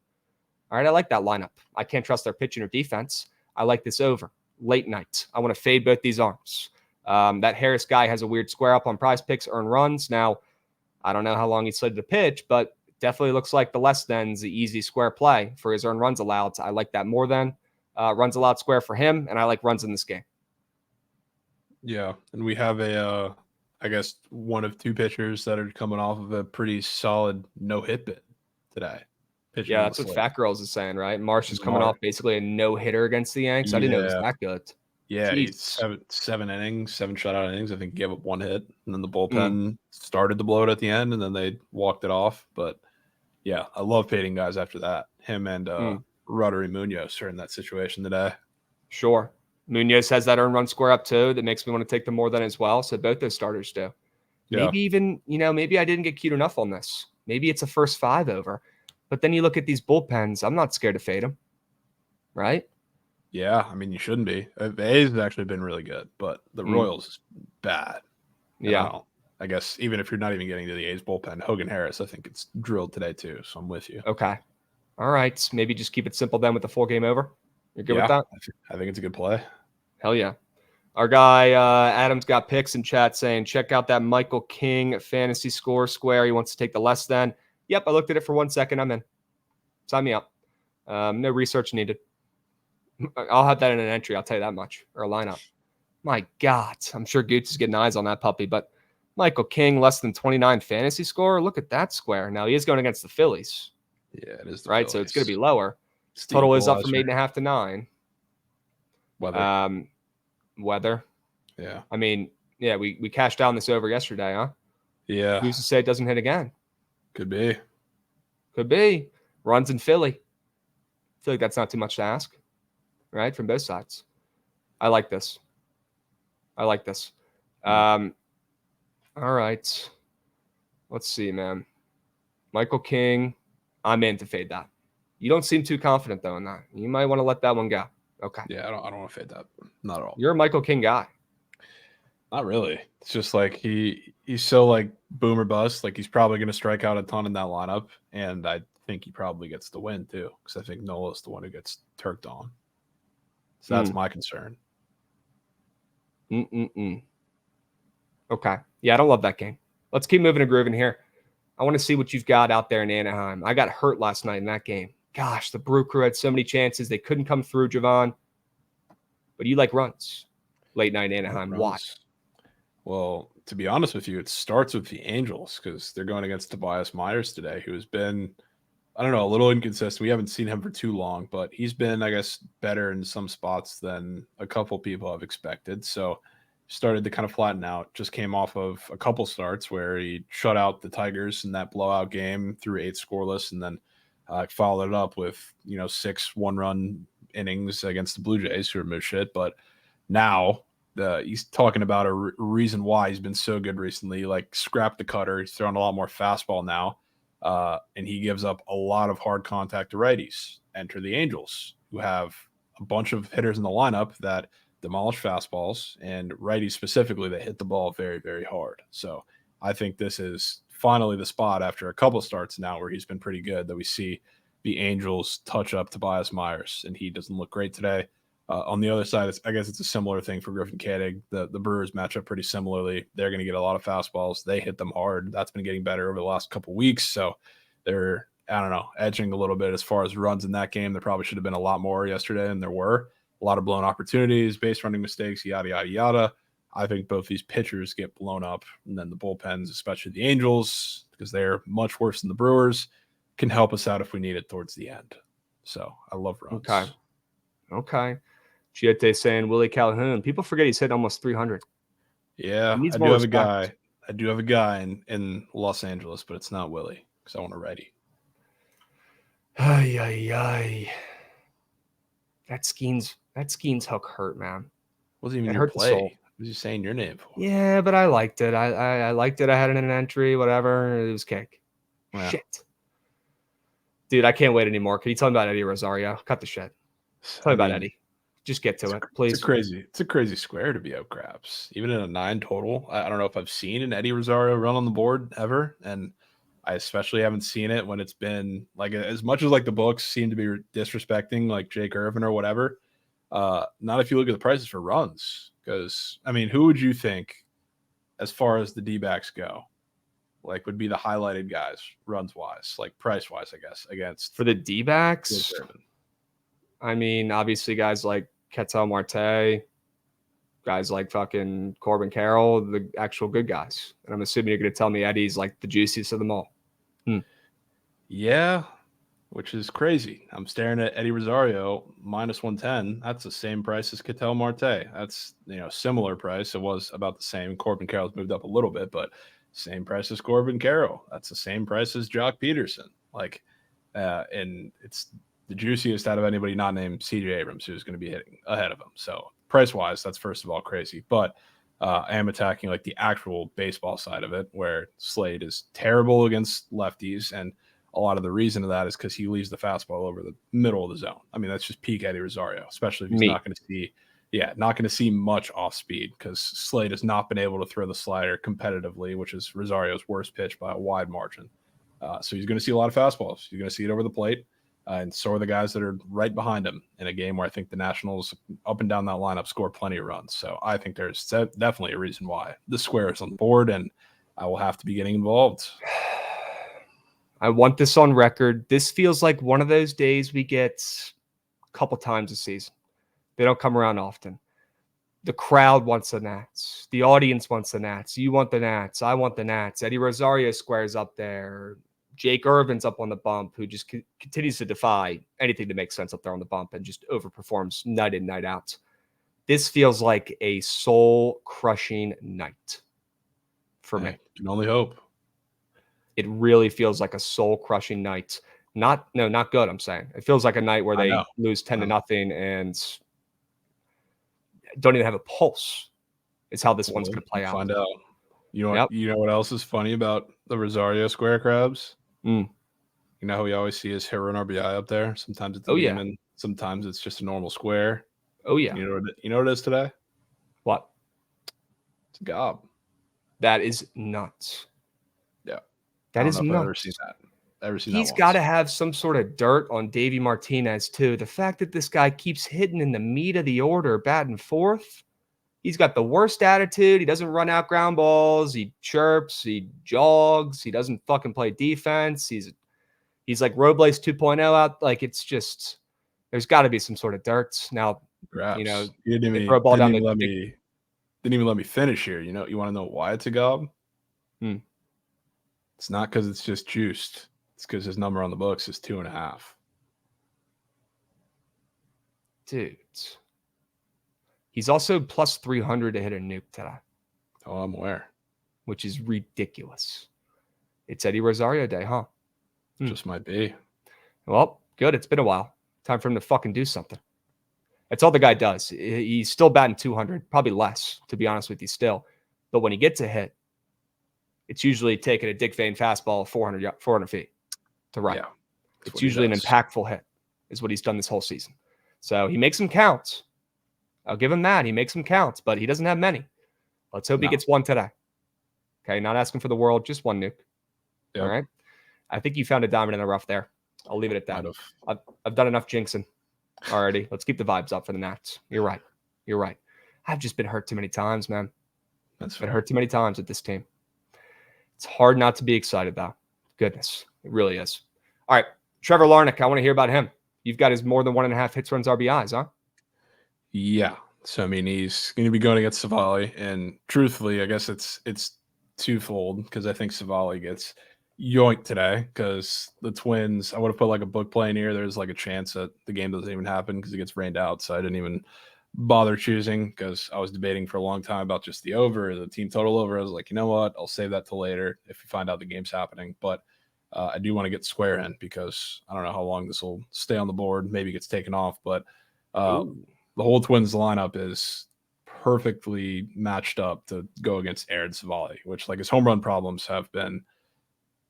All right, I like that lineup. I can't trust their pitching or defense. I like this over. Late night. I want to fade both these arms. That Harris guy has a weird square up on Prize Picks, earn runs. Now, I don't know how long he's slated to pitch, but definitely looks like the less than's the easy square play for his earned runs allowed. I like that more than runs allowed square for him, and I like runs in this game. Yeah, and we have I guess one of 2 pitchers that are coming off of a pretty solid no-hit bit today. Yeah, that's what Fat Girls is saying, right? Marsh is coming off basically a no-hitter against the Yanks. I didn't know it was that good. Yeah, 7 innings, 7 shutout innings. I think he gave up 1 hit, and then the bullpen started to blow it at the end, and then they walked it off. But yeah, I love fading guys after that. Him and Roddery Munoz are in that situation today. Sure. Munoz has that earned run square up too. That makes me want to take them more than as well. So both those starters do. Yeah. Maybe even, maybe I didn't get cute enough on this. Maybe it's a first 5 over. But then you look at these bullpens. I'm not scared to fade them. Right? Yeah. I mean, you shouldn't be. The A's have actually been really good, but the Royals is bad. Yeah. I guess even if you're not even getting to the A's bullpen, Hogan Harris, I think it's drilled today too. So I'm with you. Okay. All right. Maybe just keep it simple then with the full game over. You're good with that? I think it's a good play. Hell yeah. Our guy Adam's got picks in chat saying, check out that Michael King fantasy score square. He wants to take the less than. Yep, I looked at it for 1 second. I'm in. Sign me up. No research needed. I'll have that in an entry. I'll tell you that much. Or a lineup. My God. I'm sure Goots is getting eyes on that puppy. But Michael King, less than 29 fantasy score. Look at that square. Now, he is going against the Phillies. Yeah, it is. Right, Phillies. So it's going to be lower. Total is up from 8.5 to 9. Weather. Yeah. I mean, yeah, we cashed down this over yesterday, huh? Yeah. Who's to say it doesn't hit again? Could be. Runs in Philly. I feel like that's not too much to ask, right? From both sides. I like this. All right. Let's see, man. Michael King. I'm in to fade that. You don't seem too confident, though, in that. You might want to let that one go. Okay. Yeah, I don't want to fade that. Not at all. You're a Michael King guy. Not really. It's just like he's so like boom or bust. Like he's probably going to strike out a ton in that lineup, and I think he probably gets the win too, because I think Nola's the one who gets turked on. So that's my concern. Okay. Yeah, I don't love that game. Let's keep moving and grooving here. I want to see what you've got out there in Anaheim. I got hurt last night in that game. Gosh, the Brew Crew had so many chances. They couldn't come through, Jovan. But you like runs. Late night Anaheim. Why? Well, to be honest with you, it starts with the Angels because they're going against Tobias Myers today, who has been, I don't know, a little inconsistent. We haven't seen him for too long, but he's been, I guess, better in some spots than a couple people have expected. So started to kind of flatten out. Just came off of a couple starts where he shut out the Tigers in that blowout game through 8 scoreless, and then followed it up with 6 1-run innings against the Blue Jays, who are mid shit. But now he's talking about a reason why he's been so good recently. Like scrapped the cutter, he's throwing a lot more fastball now, and he gives up a lot of hard contact to righties. Enter the Angels, who have a bunch of hitters in the lineup that demolish fastballs, and righties specifically that hit the ball very, very hard. So I think this is finally the spot after a couple starts now where he's been pretty good that we see the Angels touch up Tobias Myers, and he doesn't look great today. On the other side, I guess it's a similar thing for Griffin Koenig. The Brewers match up pretty similarly. They're going to get a lot of fastballs. They hit them hard. That's been getting better over the last couple weeks. So they're I don't know, edging a little bit as far as runs in that game. There probably should have been a lot more yesterday than there were. A lot of blown opportunities, base running mistakes, yada, yada, yada. I think both these pitchers get blown up, and then the bullpens, especially the Angels, because they're much worse than the Brewers, can help us out if we need it towards the end. So I love runs. Okay. Chiete saying Willie Calhoun. People forget he's hit almost 300. Yeah, I do have a guy in Los Angeles, but it's not Willie because I want a righty. Ay. That Skeens hook hurt, man. Wasn't even your play. What was you saying your name for? Yeah, but I liked it. I liked it. I had it in an entry, whatever. It was cake. Yeah. Shit. Dude, I can't wait anymore. Can you tell me about Eddie Rosario? Cut the shit. Tell me about Eddie. Just get to it, please. It's a crazy square to be out Krabs. Even in a 9 total. I don't know if I've seen an Eddie Rosario run on the board ever. And I especially haven't seen it when it's been like as much as like the books seem to be disrespecting like Jake Irvin or whatever. Not if you look at the prices for runs. Because, I mean, who would you think as far as the D-backs go? Like would be the highlighted guys runs wise, like price wise, I guess, against for the D-backs. I mean, obviously guys like Ketel Marte, guys like fucking Corbin Carroll, the actual good guys. And I'm assuming you're going to tell me Eddie's like the juiciest of them all. Yeah, which is crazy. I'm staring at Eddie Rosario minus 110. That's the same price as Ketel Marte. That's, similar price. It was about the same. Corbin Carroll's moved up a little bit, but same price as Corbin Carroll. That's the same price as Jock Peterson. And it's the juiciest out of anybody not named CJ Abrams who's going to be hitting ahead of him. So price-wise, that's first of all crazy. But I am attacking like the actual baseball side of it where Slade is terrible against lefties. And a lot of the reason of that is because he leaves the fastball over the middle of the zone. I mean, that's just peak Eddie Rosario, especially if he's not going to see much off speed because Slade has not been able to throw the slider competitively, which is Rosario's worst pitch by a wide margin. So he's going to see a lot of fastballs. He's going to see it over the plate. And so are the guys that are right behind him in a game where I think the Nationals up and down that lineup score plenty of runs. So I think there's definitely a reason why the square is on the board, and I will have to be getting involved. I want this on record. This feels like one of those days we get a couple times a season. They don't come around often. The crowd wants the Nats. The audience wants the Nats. You want the Nats. I want the Nats. Eddie Rosario squares up there. Jake Irvin's up on the bump, who just continues to defy anything to make sense up there on the bump and just overperforms night in, night out. This feels like a soul-crushing night for me. Can only hope. It really feels like a soul-crushing night. Not good, I'm saying. It feels like a night where they lose 10-0 and don't even have a pulse. Is how this one's going to play out. Find out. You know what else is funny about the Rosario Square Krabs? You know how we always see his hero and RBI up there? Sometimes it's a demon. Sometimes it's just a normal square. Oh, yeah. You know what it is today? What? It's a gob. That is nuts. Yeah. That is nuts. I've ever seen that. He's got to have some sort of dirt on Davey Martinez, too. The fact that this guy keeps hitting in the meat of the order, batting fourth. He's got the worst attitude. He doesn't run out ground balls. He chirps. He jogs. He doesn't fucking play defense. He's like Robles 2.0 out. Like, it's just, there's got to be some sort of dirt. Now, Perhaps. They throw a ball down the didn't even let me finish here. You want to know why it's a gob? It's not because it's just juiced. It's because his number on the books is 2.5. Dude. He's also plus 300 to hit a nuke today. Oh, I'm aware. Which is ridiculous. It's Eddie Rosario Day, huh? Just might be. Well, good. It's been a while. Time for him to fucking do something. That's all the guy does. He's still batting 200, probably less, to be honest with you still. But when he gets a hit, it's usually taking a Dick Vane fastball 400 feet to right. Yeah, it's usually an impactful hit is what he's done this whole season. So he makes them count. I'll give him that. He makes them count, but he doesn't have many. Let's hope he gets one today. Okay, not asking for the world, just one nuke. Yep. All right. I think you found a diamond in the rough there. I'll leave it at that. I've done enough jinxing already. Let's keep the vibes up for the Nats. You're right. I've just been hurt too many times, man. Been hurt too many times with this team. It's hard not to be excited, though. Goodness, it really is. All right. Trevor Larnach, I want to hear about him. You've got his more than 1.5 hits, runs, RBIs, huh? Yeah. So, I mean, he's going to be going against Savali. And truthfully, I guess it's twofold because I think Savali gets yoinked today because the Twins, I would have put like a book play in here. There's like a chance that the game doesn't even happen because it gets rained out. So I didn't even bother choosing because I was debating for a long time about just the over, the team total over. I was like, you know what? I'll save that till later if you find out the game's happening. But I do want to get square in because I don't know how long this will stay on the board. Maybe it gets taken off, but the whole Twins lineup is perfectly matched up to go against Aaron Savali, which like his home run problems have been,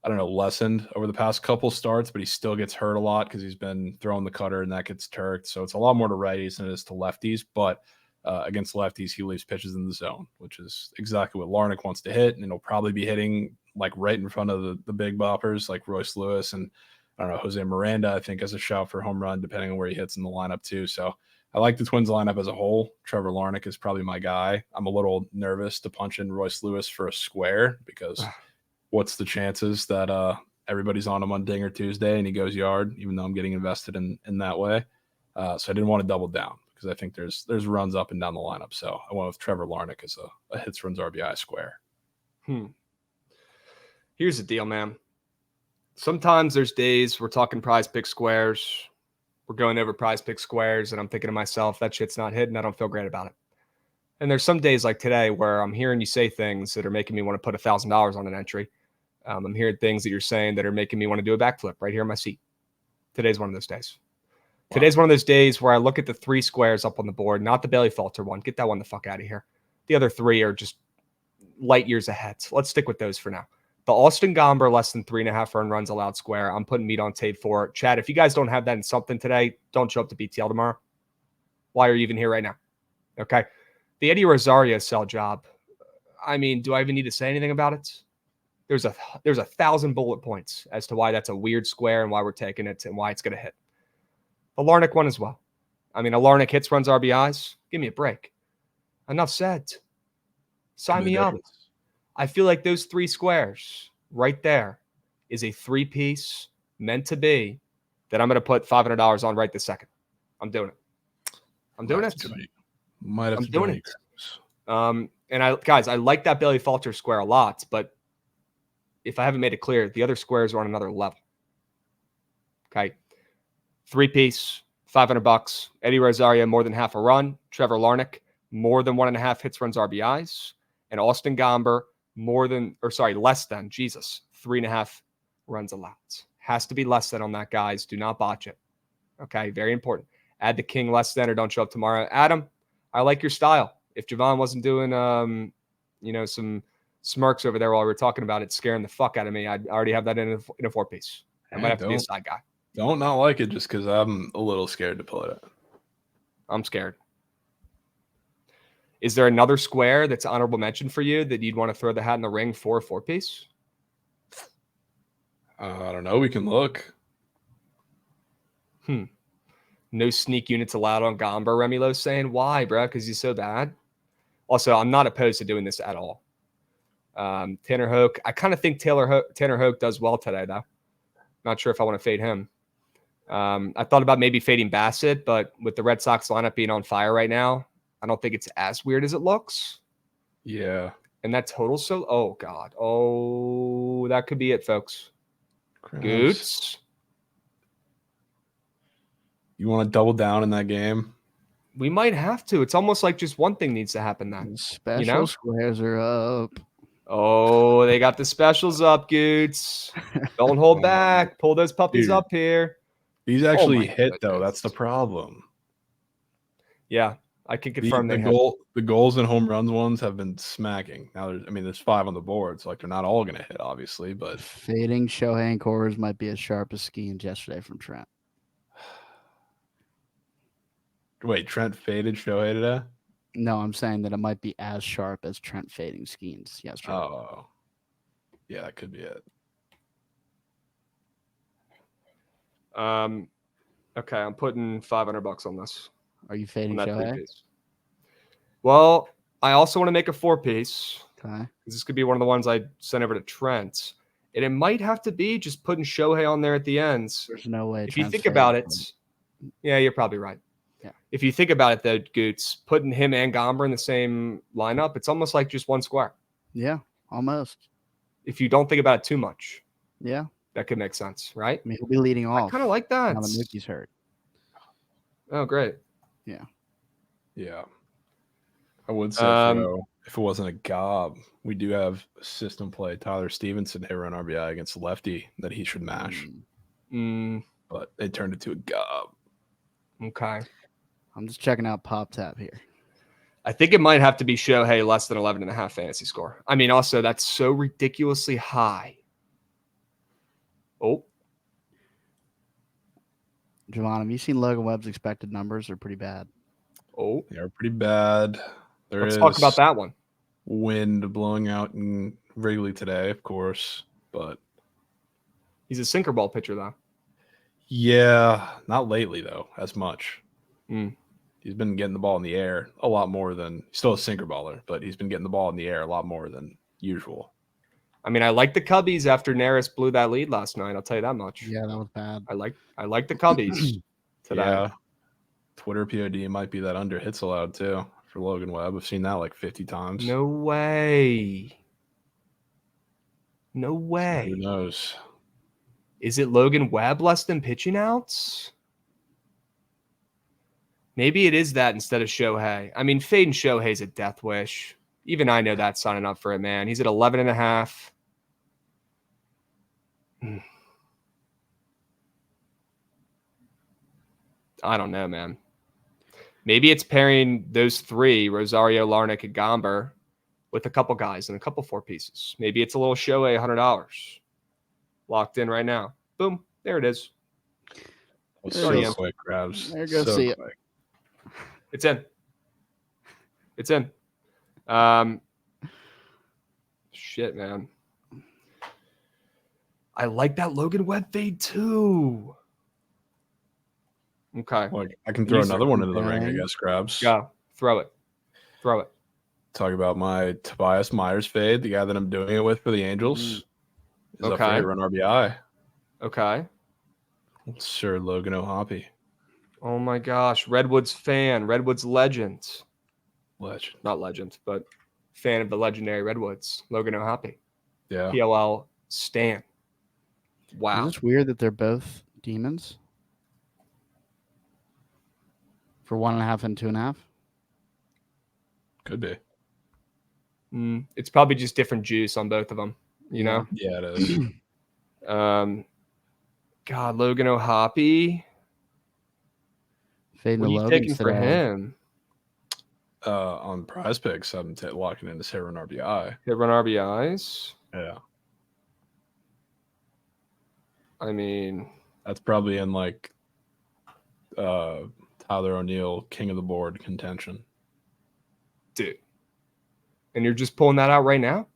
I don't know, lessened over the past couple starts, but he still gets hurt a lot because he's been throwing the cutter and that gets turked. So it's a lot more to righties than it is to lefties. But against lefties, he leaves pitches in the zone, which is exactly what Larnach wants to hit. And he'll probably be hitting like right in front of the big boppers like Royce Lewis and I don't know, Jose Miranda, I think, has a shot for home run, depending on where he hits in the lineup too. So I like the Twins lineup as a whole. Trevor Larnach is probably my guy. I'm a little nervous to punch in Royce Lewis for a square because what's the chances that everybody's on him on Dinger Tuesday and he goes yard, even though I'm getting invested in that way. So I didn't want to double down because I think there's runs up and down the lineup. So I went with Trevor Larnach as a hits, runs, RBI square. Here's the deal, man. Sometimes there's days we're talking prize pick squares. We're going over prize pick squares, and I'm thinking to myself, that shit's not hidden. I don't feel great about it. And there's some days like today where I'm hearing you say things that are making me want to put $1,000 on an entry. I'm hearing things that you're saying that are making me want to do a backflip right here in my seat. Today's one of those days. Wow. Today's one of those days where I look at the 3 squares up on the board, not the Bailey Falter one. Get that one the fuck out of here. The other 3 are just light years ahead. So let's stick with those for now. The Austin Gomber less than 3.5 earned runs allowed square. I'm putting meat on tape for it. Chad, if you guys don't have that in something today, don't show up to BTL tomorrow. Why are you even here right now? Okay. The Eddie Rosario sell job. I mean, do I even need to say anything about it? There's 1,000 bullet points as to why that's a weird square and why we're taking it and why it's going to hit. The Larnach one as well. I mean, a Larnach hits, runs, RBIs. Give me a break. Enough said. Sign me up. I feel like those 3 squares right there is a 3-piece meant to be that I'm going to put $500 on right this second. I'm doing it. I'm doing it. Might have I'm to doing it. And I like that Bailey Falter square a lot, but if I haven't made it clear, the other squares are on another level. Okay. 3-piece, $500. Eddie Rosario, more than half a run. Trevor Larnach, more than 1.5 hits, runs, RBIs. And Austin Gomber, less than 3.5 runs allowed. Has to be less than on that, guys. Do not botch it. Okay. Very important. Add the king less than or don't show up tomorrow. Adam, I like your style. If Jovan wasn't doing, some smirks over there while we were talking about it, scaring the fuck out of me, I'd already have that in a 4-piece. I might have to be a side guy. Don't not like it just because I'm a little scared to pull it out. I'm scared. Is there another square that's honorable mention for you that you'd want to throw the hat in the ring for a 4-piece? I don't know. We can look. No sneak units allowed on Gomber, Remilo saying. Why, bro? Because he's so bad? Also, I'm not opposed to doing this at all. Tanner Hoke. I kind of think Tanner Hoke does well today, though. Not sure if I want to fade him. I thought about maybe fading Bassett, but with the Red Sox lineup being on fire right now, I don't think it's as weird as it looks. Yeah. And that total, oh, God. Oh, that could be it, folks. Goots. You want to double down in that game? We might have to. It's almost like just one thing needs to happen then. Special squares are up. Oh, they got the specials up, Goots. Don't hold back. Pull those puppies up here. These actually hit, though. That's the problem. Yeah, I can confirm the goals and home runs ones have been smacking. Now, there's 5 on the board, so like they're not all going to hit, obviously. But fading Shohei and Coors might be as sharp as Skeens yesterday from Trent. Wait, Trent faded Shohei today? No, I'm saying that it might be as sharp as Trent fading Skeens yesterday. Oh, yeah, that could be it. Okay, I'm putting $500 on this. Are you fading Shohei? Well, I also want to make a 4-piece. Okay. This could be one of the ones I sent over to Trent. And it might have to be just putting Shohei on there at the ends. There's no way. If you think about it, yeah, you're probably right. Yeah. If you think about it, though, Goots, putting him and Gomber in the same lineup, it's almost like just one square. Yeah, almost. If you don't think about it too much. Yeah. That could make sense, right? I mean, he'll be leading off. I kind of like that. Now that Mookie's hurt. Oh, great. Yeah. Yeah. I would say, though, if it wasn't a gob, we do have system play. Tyler Stevenson hit run RBI against lefty that he should mash. But they turned it to a gob. Okay. I'm just checking out Pop Tap here. I think it might have to be Shohei less than 11.5 fantasy score. I mean, also, that's so ridiculously high. Oh. Jovan, have you seen Logan Webb's expected numbers? They're pretty bad. Oh. They're pretty bad. Let's talk about that one. Wind blowing out in Wrigley today, of course, but he's a sinker ball pitcher, though. Yeah, not lately, though, as much. He's been getting the ball in the air a lot more than – still a sinker baller, but he's been getting the ball in the air a lot more than usual. I mean, I like the Cubbies after Neris blew that lead last night. I'll tell you that much. Yeah, that was bad. I like the Cubbies today. Yeah. Twitter POD might be that under hits allowed, too, for Logan Webb. I've seen that like 50 times. No way. No way. So who knows? Is it Logan Webb less than pitching outs? Maybe it is that instead of Shohei. I mean, fading Shohei's a death wish. Even I know that signing up for it, man. He's at 11.5. I don't know, man. Maybe it's pairing those three, Rosario, Larnach, and Gomber, with a couple guys and a couple 4 pieces. Maybe it's a little Shohei, $100. Locked in right now. Boom. There it is. So quick, Krabs. There you go. See it. It's in. It's in. Shit, man. I like that Logan Webb fade too. Okay. Well, I can throw another one into the ring, I guess, Krabs. Yeah, throw it. Throw it. Talk about my Tobias Myers fade, the guy that I'm doing it with for the Angels. Is up for hit run RBI. Okay. Sir Logan O'Hoppe. Oh my gosh. Redwoods fan. Redwoods legend. Not legend, but fan of the legendary Redwoods. Logan O'Hoppe. Yeah. PLL Stan. Wow. Is it weird that they're both demons? For 1.5 and 2.5? Could be. It's probably just different juice on both of them, you know? Yeah, it is. God, Logan O'Hoppe. Fading what are you taking for him? On Prize Picks, I'm locking in this hit run RBI. Hit run RBIs? Yeah. I mean, that's probably in like Tyler O'Neill, king of the board contention. Dude. And you're just pulling that out right now?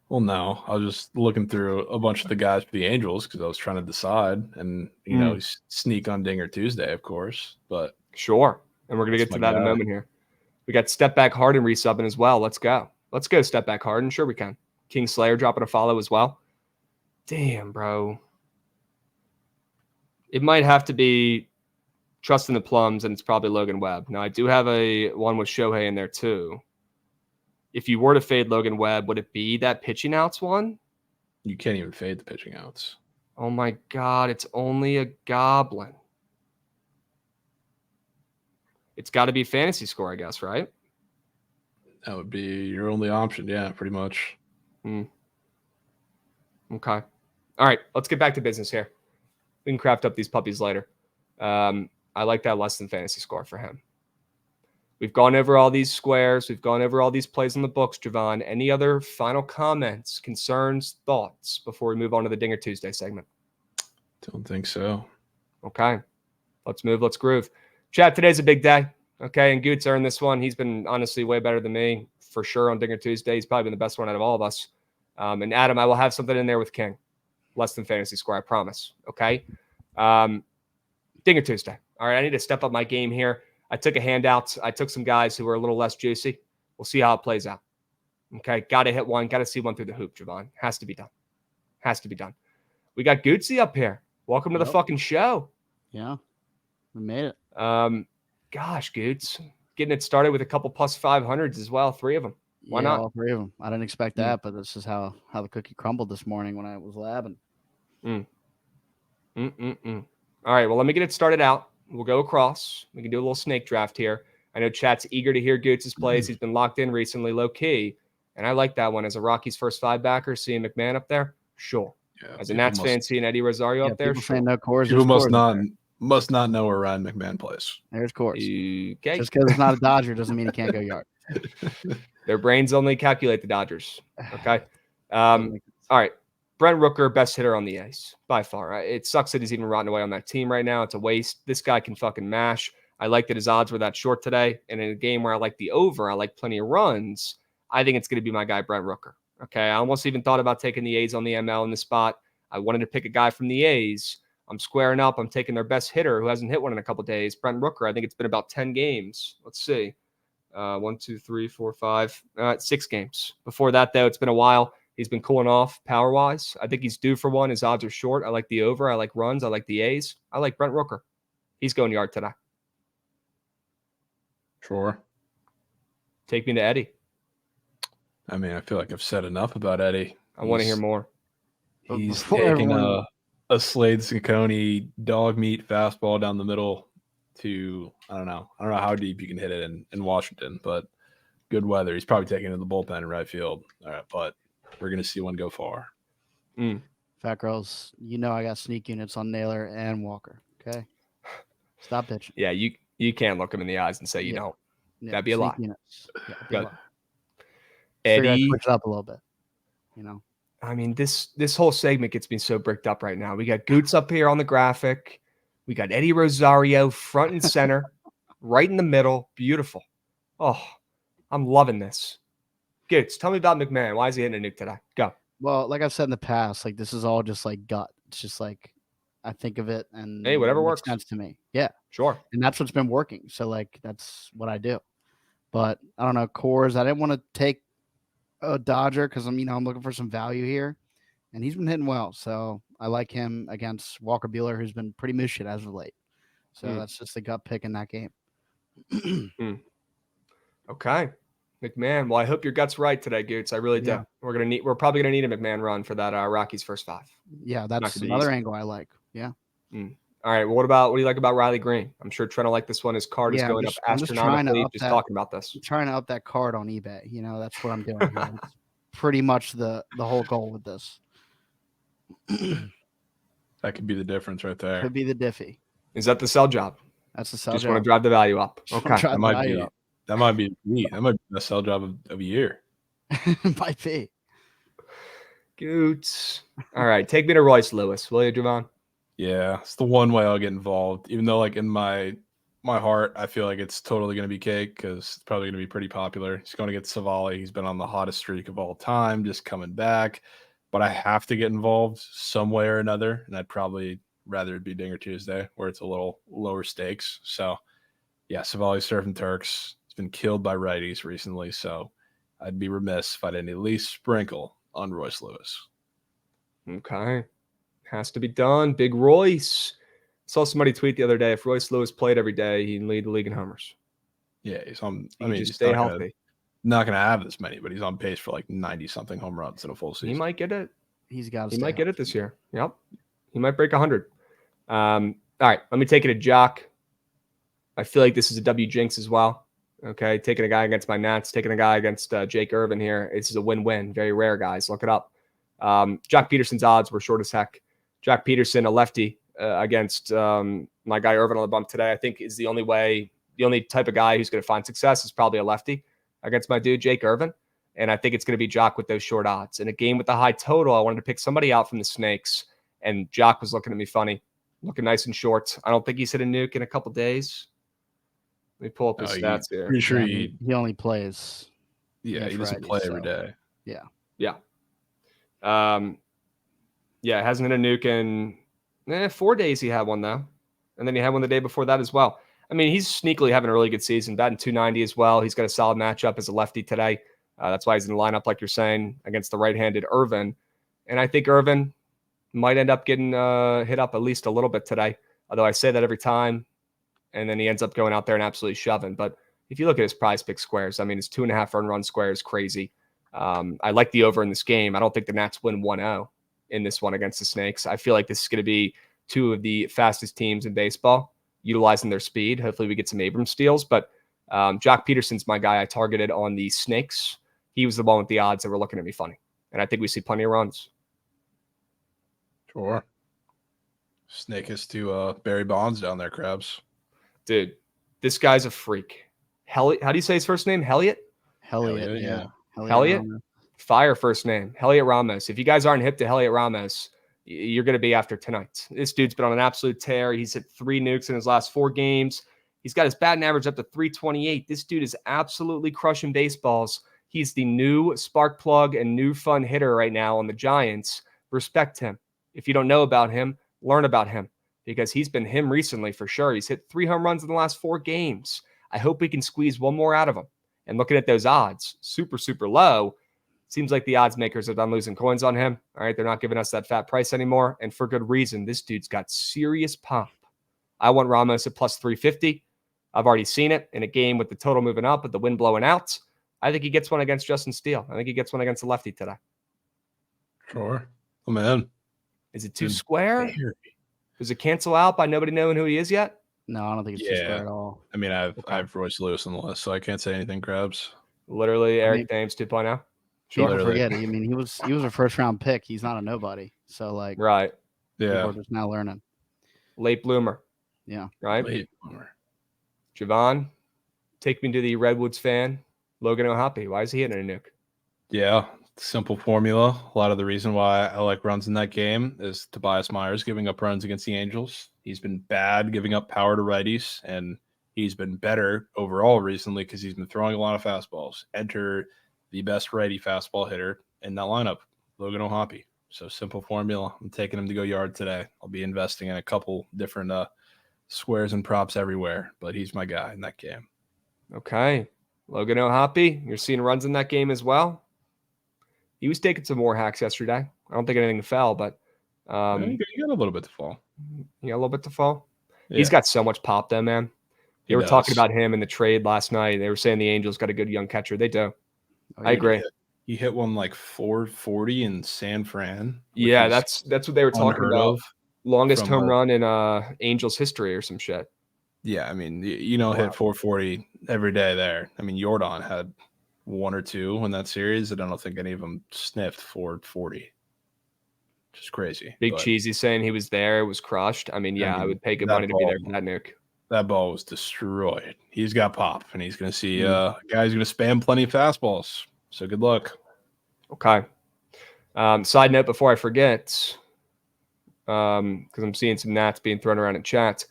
Well, no. I was just looking through a bunch of the guys for the Angels because I was trying to decide. And, you know, sneak on Dinger Tuesday, of course. But sure. And we're going to get to that in a moment here. We got Step Back Harden resubbing as well. Let's go. Let's go, Step Back Harden. Sure we can. King Slayer dropping a follow as well. Damn, bro. It might have to be Trusting the Plums, and it's probably Logan Webb. Now, I do have one with Shohei in there, too. If you were to fade Logan Webb, would it be that pitching outs one? You can't even fade the pitching outs. Oh, my God. It's only a goblin. It's got to be fantasy score, I guess, right? That would be your only option. Yeah, pretty much. Okay. All right. Let's get back to business here. We can craft up these puppies later. I like that less than fantasy score for him. We've gone over all these squares. We've gone over all these plays on the books, Jovan. Any other final comments, concerns, thoughts before we move on to the Dinger Tuesday segment? Don't think so. Okay. Let's move. Let's groove. Chat, today's a big day. Okay. And Goots earned this one. He's been honestly way better than me for sure on Dinger Tuesday. He's probably been the best one out of all of us. And Adam, I will have something in there with King. Less than fantasy score, I promise. Okay. Dinger Tuesday. All right. I need to step up my game here. I took a handout. I took some guys who were a little less juicy. We'll see how it plays out. Okay. Got to hit one. Got to see one through the hoop, Jovan. Has to be done. Has to be done. We got Gootsy up here. Welcome to the fucking show. Yeah, we made it. Gosh, Goots. Getting it started with a couple plus 500s as well. 3 of them. Why not? All 3 of them. I didn't expect that, but this is how the cookie crumbled this morning when I was labbing. All right, well, let me get it started out. We'll go across. We can do a little snake draft here. I know chat's eager to hear Goots' plays. He's been locked in recently, low-key. And I like that one. As a Rockies first 5 backer, seeing McMahon up there, sure. Yeah, as a Nats fan, seeing Eddie Rosario up there, people sure. saying no Coors. People must not know where Ryan McMahon plays. There's Coors. Okay. Just because it's not a Dodger doesn't mean he can't go yard. Their brains only calculate the Dodgers. Okay. All right. Brent Rooker, best hitter on the A's by far. It sucks that he's even rotting away on that team right now. It's a waste. This guy can fucking mash. I like that his odds were that short today. And in a game where I like the over, I like plenty of runs, I think it's going to be my guy, Brent Rooker. Okay. I almost even thought about taking the A's on the ML in the spot. I wanted to pick a guy from the A's. I'm squaring up. I'm taking their best hitter who hasn't hit one in a couple days, Brent Rooker. I think it's been about 10 games. Let's see. 1, 2, 3, 4, 5, 6 games. Before that, though, it's been a while. He's been cooling off power-wise. I think he's due for one. His odds are short. I like the over. I like runs. I like the A's. I like Brent Rooker. He's going yard today. Sure. Take me to Eddie. I mean, I feel like I've said enough about Eddie. I want to hear more. He's taking a Slade Ciccone dog meat fastball down the middle to, I don't know how deep you can hit it in Washington, but good weather. He's probably taking it to the bullpen in right field. All right, but we're going to see one go far. Fat girls, I got sneak units on Naylor and Walker. Okay, stop bitching. Yeah, you can't look him in the eyes and say you don't. That'd be a lie. Good. Eddie, switch it up a little bit. I mean, this whole segment gets me so bricked up right now. We got Goots up here on the graphic. We got Eddie Rosario front and center, right in the middle. Beautiful. Oh, I'm loving this. Goots, tell me about McMahon. Why is he hitting a nuke today? Go. Well, like I've said in the past, like this is all just like gut. It's just like I think of it and hey, whatever works. Makes sense to me. Yeah. Sure. And that's what's been working. So like that's what I do. But I don't know, Coors. I didn't want to take a Dodger because I'm looking for some value here. And he's been hitting well. So I like him against Walker Buehler, who's been pretty shit as of late. So that's just the gut pick in that game. Okay. McMahon. Well, I hope your gut's right today, Goots. I really do. Yeah. We're probably gonna need a McMahon run for that Rockies first 5. Yeah, that's another angle I like. Yeah. All right. Well, what do you like about Riley Green? I'm sure Trent will like this one. His card is going up astronomically. Just talking about this. I'm trying to up that card on eBay. That's what I'm doing. That's pretty much the whole goal with this. That could be the difference right there. Could be the diffy. Is that the sell job? That's the sell Just job. want to drive the value up. Okay. That might be me. That might be the sell job of a year. Might be. Goots. All right. Take me to Royce Lewis, will you, Jovan? Yeah, it's the one way I'll get involved. Even though, like, in my heart, I feel like it's totally going to be cake because it's probably going to be pretty popular. He's going to get Savali. He's been on the hottest streak of all time, just coming back. But I have to get involved some way or another, and I'd probably rather it be Dinger Tuesday, where it's a little lower stakes. So, yeah, Savali's surfing Turks. He's been killed by righties recently, so I'd be remiss if I didn't at least sprinkle on Royce Lewis. Okay. Has to be done. Big Royce. Saw somebody tweet the other day, if Royce Lewis played every day, he'd lead the league in homers. Yeah, Just stay healthy. Not going to have this many, but he's on pace for like 90-something home runs in a full season. He might get it. He might get it this year. Yep. He might break 100. All right, let me take it to Jock. I feel like this is a W jinx as well. Okay, taking a guy against my Nats, taking a guy against Jake Irvin here. This is a win-win. Very rare, guys. Look it up. Jock Peterson's odds were short as heck. Jock Peterson, a lefty, against my guy Irvin on the bump today, I think is the only type of guy who's going to find success is probably a lefty against my dude, Jake Irvin. And I think it's going to be Jock with those short odds. In a game with the high total, I wanted to pick somebody out from the Snakes, and Jock was looking at me funny, looking nice and short. I don't think he's hit a nuke in a couple days. Let me pull up his stats here. Pretty sure he only plays. Yeah, he doesn't play every day. Yeah. Yeah. Yeah, it hasn't hit a nuke in 4 days. He had one, though. And then he had one the day before that as well. I mean, he's sneakily having a really good season, batting .290 as well. He's got a solid matchup as a lefty today. That's why he's in the lineup, like you're saying, against the right-handed Irvin. And I think Irvin might end up getting hit up at least a little bit today. Although I say that every time, and then he ends up going out there and absolutely shoving. But if you look at his prize pick squares, I mean, his 2.5 earned run square is crazy. I like the over in this game. I don't think the Nats win 1-0 in this one against the Snakes. I feel like this is going to be two of the fastest teams in baseball, utilizing their speed. Hopefully we get some Abrams steals. But Jock Peterson's my guy I targeted on the Snakes. He was the one with the odds that were looking at me funny. And I think we see plenty of runs. Sure. Snake is to Barry Bonds down there, Krabs. Dude, this guy's a freak. How do you say his first name? Helliot? Helliot, yeah. Helliot? Fire first name. Helliot Ramos. If you guys aren't hip to Helliot Ramos, you're going to be after tonight. This dude's been on an absolute tear. He's hit 3 nukes in his last 4 games. He's got his batting average up to 328. This dude is absolutely crushing baseballs. He's the new spark plug and new fun hitter right now on the Giants. Respect him. If you don't know about him, learn about him because he's been him recently for sure. He's hit 3 home runs in the last 4 games. I hope we can squeeze one more out of him. And looking at those odds, super, super low. Seems like the odds makers are done losing coins on him. All right, they're not giving us that fat price anymore. And for good reason. This dude's got serious pop. I want Ramos at plus 350. I've already seen it in a game with the total moving up, with the wind blowing out. I think he gets one against Justin Steele. I think he gets one against the lefty today. Sure. Oh, man. Is it too square? Does it cancel out by nobody knowing who he is yet? No, I don't think it's too square at all. I mean, I have Royce Lewis on the list, so I can't say anything, Krabs. Literally, Eric Thames 2.0. People forget. I mean, he was a first round pick. He's not a nobody. So like, right? Yeah, people are just now learning. Late bloomer. Yeah. Right. Late bloomer. Javon, take me to the Redwoods fan. Logan O'Hoppe. Why is he hitting a nuke? Yeah, simple formula. A lot of the reason why I like runs in that game is Tobias Myers giving up runs against the Angels. He's been bad giving up power to righties, and he's been better overall recently because he's been throwing a lot of fastballs. Enter the best righty fastball hitter in that lineup, Logan O'Hoppe. So simple formula. I'm taking him to go yard today. I'll be investing in a couple different squares and props everywhere, but he's my guy in that game. Okay. Logan O'Hoppe, you're seeing runs in that game as well. He was taking some more hacks yesterday. I don't think anything fell, but he got a little bit to fall. He got a little bit to fall. Yeah. He's got so much pop, though, man. They were talking about him in the trade last night. They were saying the Angels got a good young catcher. They do. I agree. He hit one like 440 in San Fran. Yeah, that's what they were talking about. Longest home run in Angels history or some shit. Yeah, I mean, hit 440 every day there. I mean, Jordan had 1 or 2 in that series. I don't think any of them sniffed 440. Just crazy. Big Cheesy saying he was there. It was crushed. I mean, I would pay good money to be there for that nuke. That ball was destroyed. He's got pop, and he's going to see a guy who's going to spam plenty of fastballs. So good luck. Okay. Side note before I forget, because I'm seeing some Nats being thrown around in chat.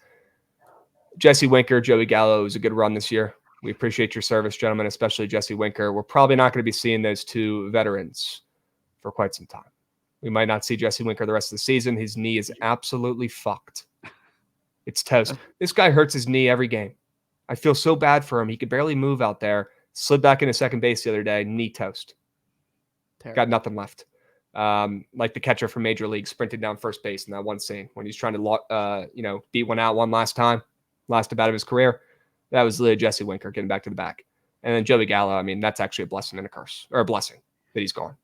Jesse Winker, Joey Gallo was a good run this year. We appreciate your service, gentlemen, especially Jesse Winker. We're probably not going to be seeing those 2 veterans for quite some time. We might not see Jesse Winker the rest of the season. His knee is absolutely fucked. It's toast. This guy hurts his knee every game. I feel so bad for him. He could barely move out there. Slid back into second base the other day. Knee toast. Terrible. Got nothing left. Like the catcher from Major League sprinted down first base in that one scene when he's trying to, beat one out one last time. Last about of his career. That was literally Jesse Winker getting back to the back. And then Joey Gallo, I mean, that's actually a blessing and a curse. Or a blessing that he's gone.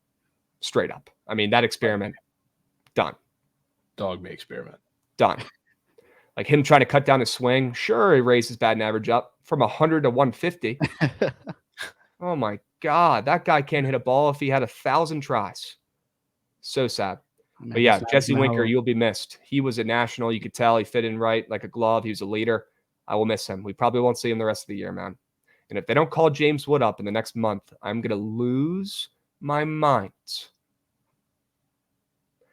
Straight up. I mean, that experiment, done. Dog me experiment. Done. Like him trying to cut down his swing. Sure, he raised his batting average up from 100 to 150. Oh, my God. That guy can't hit a ball if he had 1,000 tries. So sad. But yeah, Jesse Winker, you'll be missed. He was a national. You could tell he fit in right like a glove. He was a leader. I will miss him. We probably won't see him the rest of the year, man. And if they don't call James Wood up in the next month, I'm going to lose my mind.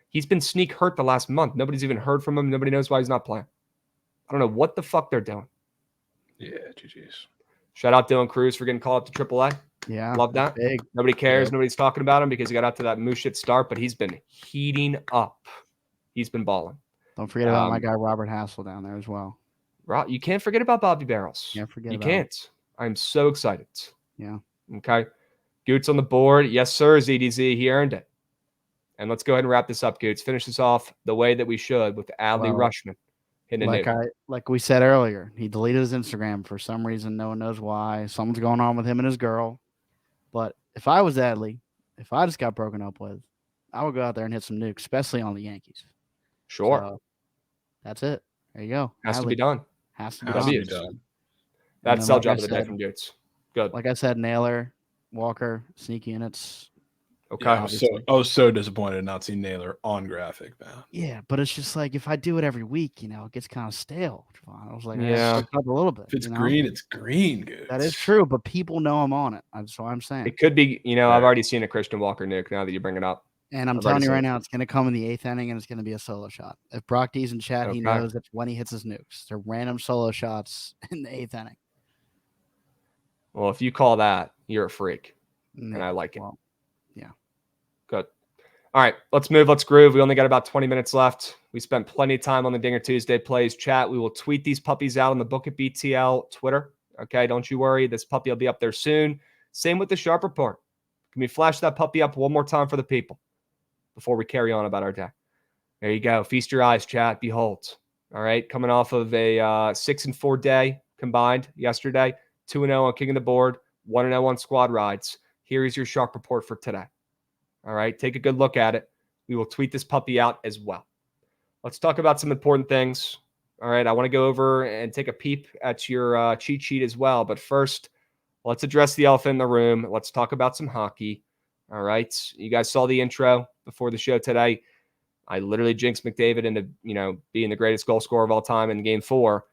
He's been sneak hurt the last month. Nobody's even heard from him. Nobody knows why he's not playing. I don't know what the fuck they're doing. Yeah, GG's. Shout out Dylan Cruz for getting called up to AAA. Yeah. Love that. Big. Nobody cares. Yeah. Nobody's talking about him because he got out to that moose shit start, but he's been heating up. He's been balling. Don't forget about my guy Robert Hassel down there as well. You can't forget about Bobby Barrels. Can't forget you about can't. I'm so excited. Yeah. Okay. Goots on the board. Yes, sir, ZDZ. He earned it. And let's go ahead and wrap this up, Goots. Finish this off the way that we should with Adley Rushman hitting a nuke. Like we said earlier, he deleted his Instagram for some reason. No one knows why. Something's going on with him and his girl. But if I was Adley, if I just got broken up with, I would go out there and hit some nukes, especially on the Yankees. Sure. So, that's it. There you go. Has to be done. Has to be done. That's sell job of the day from Goots. Good. Like I said, Naylor, Walker, sneaky, and it's okay. Yeah, I was so disappointed not seeing Naylor on graphic, man. Yeah, but it's just like if I do it every week, it gets kind of stale. I was like, yeah, up a little bit. If it's green, it's green, Goots. That is true, but people know I'm on it. That's what I'm saying. It could be, I've already seen a Christian Walker nuke now that you bring it up. And I'm telling you right now, it's going to come in the 8th inning, and it's going to be a solo shot. If Brock D's in chat, he knows that's when he hits his nukes. They're random solo shots in the 8th inning. Well, if you call that, you're a freak, and I like it. Well, yeah. Good. All right, let's move. Let's groove. We only got about 20 minutes left. We spent plenty of time on the Dinger Tuesday plays chat. We will tweet these puppies out on the Bookit BTL Twitter. Okay, don't you worry. This puppy will be up there soon. Same with the Sharp Report. Can we flash that puppy up one more time for the people before we carry on about our day? There you go. Feast your eyes, chat. Behold. All right, coming off of a 6-4 day combined yesterday. 2-0 on King of the Board. 1-0 on squad rides. Here is your Sharp Report for today. All right, take a good look at it. We will tweet this puppy out as well. Let's talk about some important things. All right, I want to go over and take a peep at your cheat sheet as well. But first, let's address the elephant in the room. Let's talk about some hockey. All right, you guys saw the intro before the show today. I literally jinxed McDavid into, being the greatest goal scorer of all time in Game 4.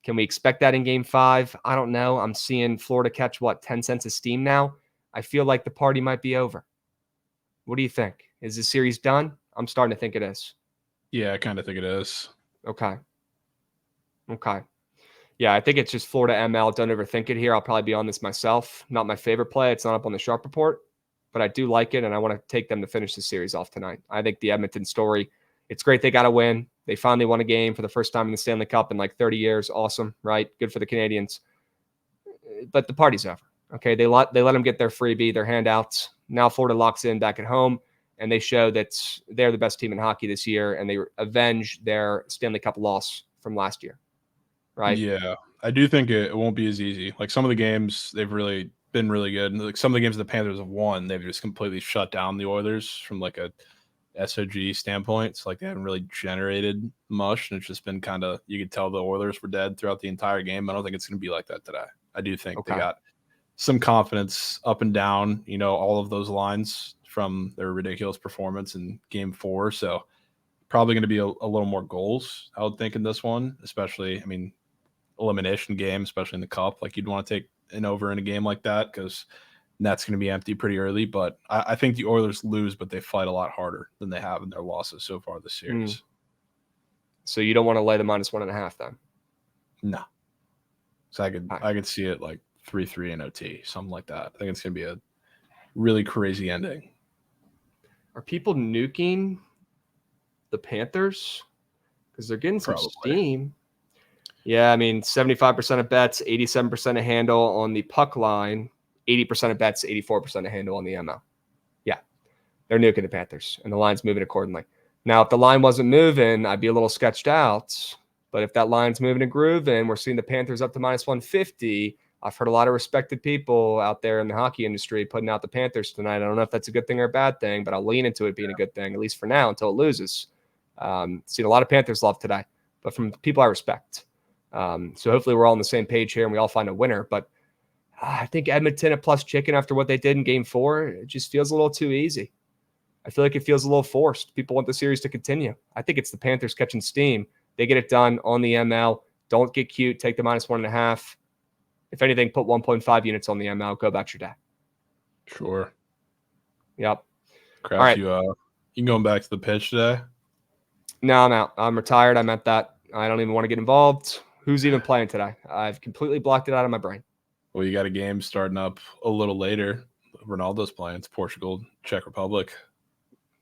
Can we expect that in Game 5? I don't know. I'm seeing Florida catch, 10 cents of steam now? I feel like the party might be over. What do you think? Is the series done? I'm starting to think it is. Yeah, I kind of think it is. Okay. Yeah, I think it's just Florida ML. Don't overthink it here. I'll probably be on this myself. Not my favorite play. It's not up on the Sharp Report, but I do like it, and I want to take them to finish the series off tonight. I think the Edmonton story, it's great they got a win. They finally won a game for the first time in the Stanley Cup in 30 years. Awesome, right? Good for the Canadians. But the party's over. Okay, they let them get their freebie, their handouts. Now Florida locks in back at home, and they show that they're the best team in hockey this year, and they avenge their Stanley Cup loss from last year, right? Yeah, I do think it won't be as easy. Some of the games, they've really been really good. And some of the games the Panthers have won, they've just completely shut down the Oilers from a SOG standpoint. So they haven't really generated much, and it's just been kind of, you could tell the Oilers were dead throughout the entire game. I don't think it's going to be like that today. I do think they got some confidence up and down, all of those lines from their ridiculous performance in Game 4. So probably going to be a little more goals, I would think, in this one, especially, elimination game, especially in the Cup. You'd want to take an over in a game like that because that's going to be empty pretty early. But I think the Oilers lose, but they fight a lot harder than they have in their losses so far this series. So you don't want to lay the -1.5 then? No. So I could see it 3-3 in OT, something like that. I think it's going to be a really crazy ending. Are people nuking the Panthers? Because they're getting some steam. Yeah, 75% of bets, 87% of handle on the puck line, 80% of bets, 84% of handle on the ML. Yeah, they're nuking the Panthers, and the line's moving accordingly. Now, if the line wasn't moving, I'd be a little sketched out. But if that line's moving and grooving, we're seeing the Panthers up to -150. I've heard a lot of respected people out there in the hockey industry putting out the Panthers tonight. I don't know if that's a good thing or a bad thing, but I'll lean into it being a good thing, at least for now, until it loses. Seen a lot of Panthers love today, but from people I respect. So hopefully we're all on the same page here and we all find a winner. But I think Edmonton a plus chicken after what they did in Game 4, it just feels a little too easy. I feel like it feels a little forced. People want the series to continue. I think it's the Panthers catching steam. They get it done on the ML. Don't get cute. Take the -1.5. If anything, put 1.5 units on the ML. Go about your day. Sure. Yep. Krabs, all right. You going back to the pitch today? No, I'm out. I'm retired. I meant that. I don't even want to get involved. Who's even playing today? I've completely blocked it out of my brain. Well, you got a game starting up a little later. Ronaldo's playing. It's Portugal, Czech Republic.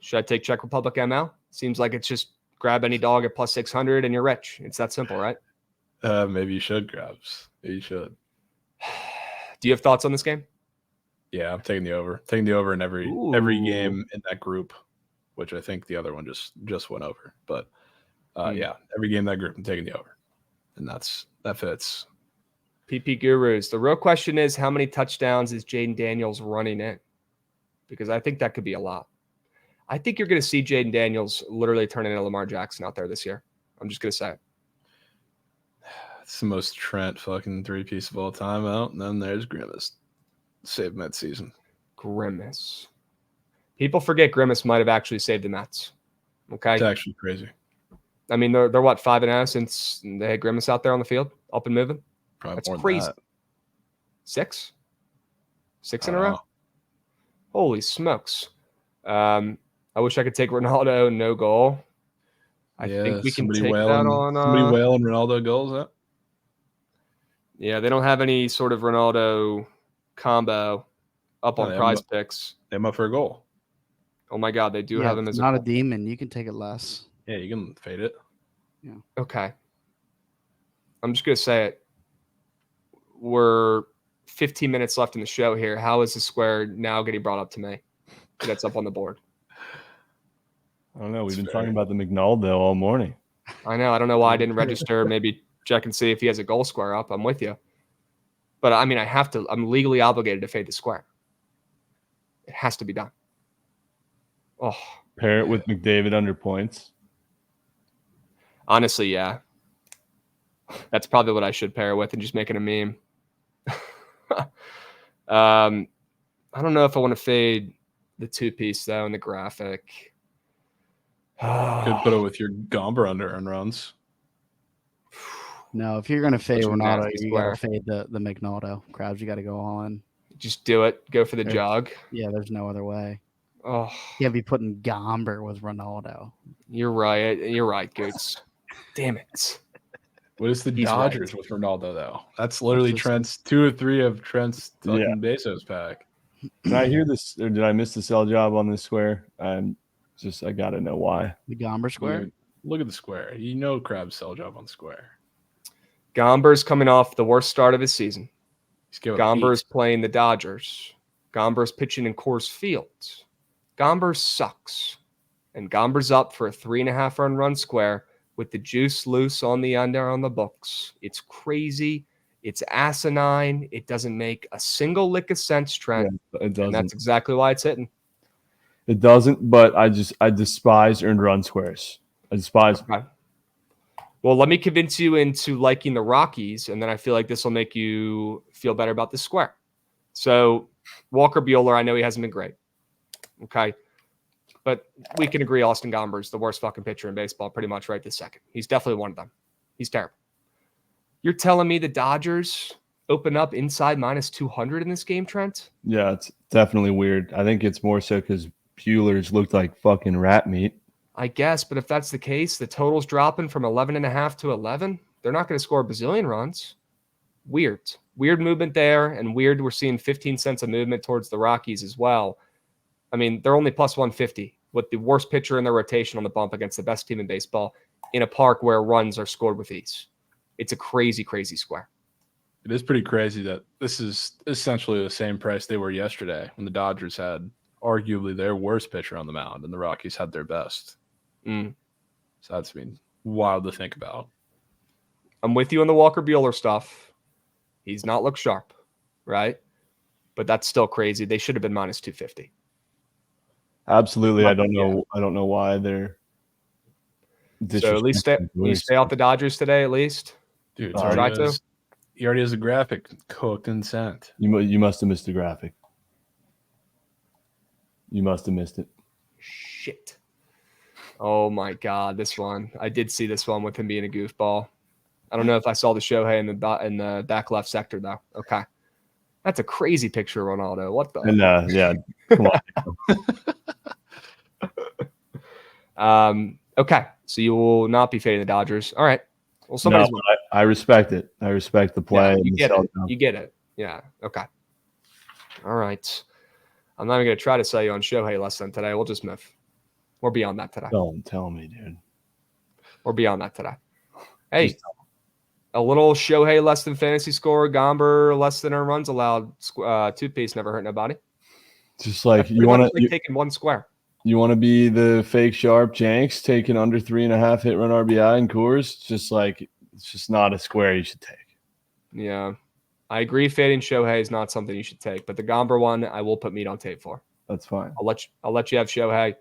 Should I take Czech Republic ML? Seems like it's just grab any dog at +600 and you're rich. It's that simple, right? Maybe you should, Krabs. Maybe you should. Do you have thoughts on this game? Yeah, I'm taking the over. Taking the over in every game in that group. which I think the other one just went over. But yeah, Hmm. every game that group, I'm taking the over, and that fits. PP Gurus. The real question is, how many touchdowns is Jaden Daniels running in? Because I think that could be a lot. I think you're going to see Jaden Daniels literally turn into Lamar Jackson out there this year. I'm just going to say it. It's the most Trent fucking 3-piece of all time out. And then there's Grimace. Saved midseason. Grimace. People forget Grimace might have actually saved the Mets. Okay. It's actually crazy. I mean, they're what, 5-0 since they had Grimace out there on the field, up and moving? Probably That's more than crazy. that. 6 in a row? Holy smokes. I wish I could take Ronaldo, no goal. I think we can take that on. Somebody wailing Ronaldo goals up. Yeah, they don't have any sort of Ronaldo combo up on Prize Picks. They have him up for a goal. Oh my God, they do have him as not a demon. You can take it less. Yeah, you can fade it. Yeah. Okay. I'm just gonna say it. We're 15 minutes left in the show here. How is the square now getting brought up to me? That's up on the board. I don't know. We've been talking about the McNaldo all morning. I know. I don't know why I didn't register. Maybe check and see if he has a goal square up. I'm with you. But I mean, I have to. I'm legally obligated to fade the square. It has to be done. Oh. Pair it with McDavid under points. Honestly, yeah. That's probably what I should pair it with and just make it a meme. I don't know if I want to fade the 2-piece though in the graphic. Could put it with your Gomber under and runs. No, if you're gonna fade Ronaldo, you square. gotta fade the McNaldo. Krabs, you gotta go on. Just do it. Go for the jog. Yeah, there's no other way. Oh, you can't be putting Gomber with Ronaldo. You're right. You're right, Goots. Damn it. What is the Dodgers with Ronaldo though? That's literally Trent's 2 or 3 of Trent's fucking Bezos pack. Did I hear this or did I miss the sell job on this square? I gotta know why. The Gomber square? Look at the square. You know Krabs sell job on square. Gomber's coming off the worst start of his season. Gomber's 8. playing the Dodgers. Gomber's pitching in Coors Field. Gomber sucks. And Gomber's up for a 3.5 run square with the juice loose on the under on the books. It's crazy. It's asinine. It doesn't make a single lick of sense, Trent. Yeah, it doesn't. And that's exactly why it's hitting. It doesn't, but I despise earned run squares. I despise them. Okay. Well, let me convince you into liking the Rockies, and then I feel like this will make you feel better about the square. So Walker Buehler, I know he hasn't been great. Okay. But we can agree Austin Gomber is the worst fucking pitcher in baseball pretty much right this second. He's definitely one of them. He's terrible. You're telling me the Dodgers open up inside minus 200 in this game, Trent? Yeah, it's definitely weird. I think it's more so because Bueller's looked like fucking rat meat. I guess, but if that's the case, the total's dropping from 11.5 to 11. They're not going to score a bazillion runs. Weird movement there, and weird we're seeing 15 cents of movement towards the Rockies as well. I mean, they're only plus 150 with the worst pitcher in their rotation on the bump against the best team in baseball in a park where runs are scored with ease. It's a crazy, crazy square. It is pretty crazy that this is essentially the same price they were yesterday when the Dodgers had arguably their worst pitcher on the mound and the Rockies had their best. So that's wild to think about. I'm with you on the Walker Buehler stuff. He's not looked sharp, right? But that's still crazy. They should have been minus 250. Absolutely. I don't know why they're. So at least stay off the Dodgers today, at least. Dude, he already has a graphic cooked and sent. You must have missed the graphic. You must have missed it. Shit. Oh my God, this one. I did see this one with him being a goofball. I don't know if I saw the Shohei in the back left sector though. Okay. That's a crazy picture of Ronaldo. What the? And yeah, come on. Okay, so you will not be fading the Dodgers. All right. Well, somebody's. No, I respect it. I respect the play. Yeah, you get it. Yeah. Okay. All right. I'm not even going to try to sell you on Shohei less than today. We'll just move. We're beyond that today. Don't tell me, dude. We're beyond that today. Hey, a little Shohei less than fantasy score, Gomber less than earned runs allowed. 2-piece never hurt nobody. Just like you want to taking one square. You want to be the fake sharp Jenks taking under 3.5 hit run RBI in Coors? It's just not a square you should take. Yeah. I agree fading Shohei is not something you should take, but the Gomber one I will put meat on tape for. That's fine. I'll let you have Shohei.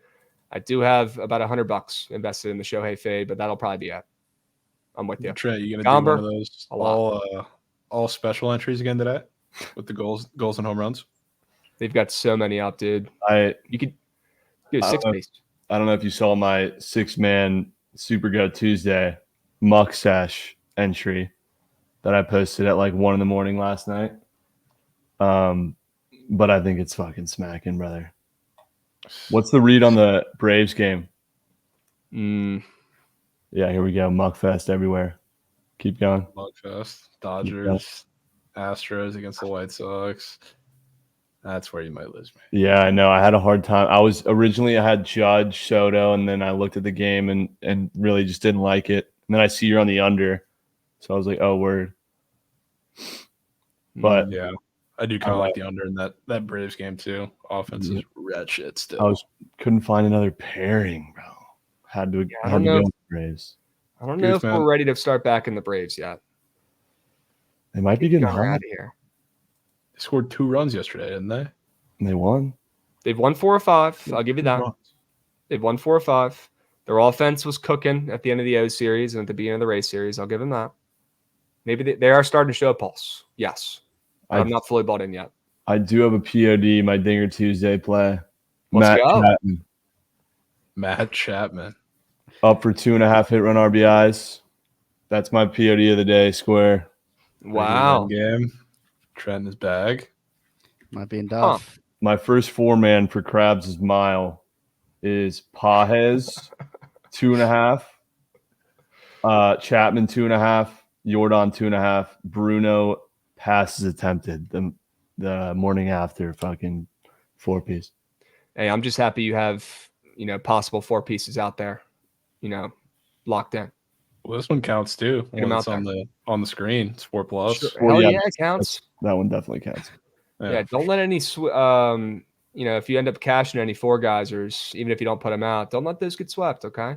I do have about $100 invested in the Shohei fade, but that'll probably be it. I'm with you. Trent, you gonna Gomber, do one of those all special entries again today with the goals and home runs? They've got so many up, dude. You could do a 6-piece. I don't know if you saw my 6-man Super Go Tuesday mustache entry that I posted at like 1 a.m. last night. But I think it's fucking smacking, brother. What's the read on the Braves game? Yeah, here we go. Muckfest everywhere. Keep going. Muckfest. Dodgers, Astros against the White Sox. That's where you might lose me. Yeah, I know. I had a hard time. I had Judge, Soto, and then I looked at the game and really just didn't like it. And then I see you're on the under. So I was like, oh, word. But yeah, I do kind of like the under in that Braves game too. Offense is red shit still. Couldn't find another pairing, bro. Had to go with the Braves. I don't know if we're ready to start back in the Braves yet. They might be getting hot out of here. They scored 2 runs yesterday, didn't they? And they won. They've won 4 or 5. I'll give you that. They've won 4 or 5. Their offense was cooking at the end of the O series and at the beginning of the Race series. I'll give them that. Maybe they are starting to show a pulse. Yes. I'm not fully bought in yet. I do have a POD, my Dinger Tuesday play. Let's go. Matt Chapman. Up for 2.5 hit run RBIs. That's my POD of the day, square. Wow. Game. Trent in his bag. Might be in Duff. My first 4-man for Krabs' mile is Pajes, 2.5. Chapman, 2.5. Jordan, 2.5. Bruno, passes attempted. The morning after fucking 4-piece. Hey, I'm just happy you have, possible 4 pieces out there, locked in. Well, this one counts too. It's on the screen. It's 4+. Sure. Hell yeah, it counts. That one definitely counts. Yeah, don't let any if you end up cashing any 4-guysers, even if you don't put them out, don't let those get swept. Okay,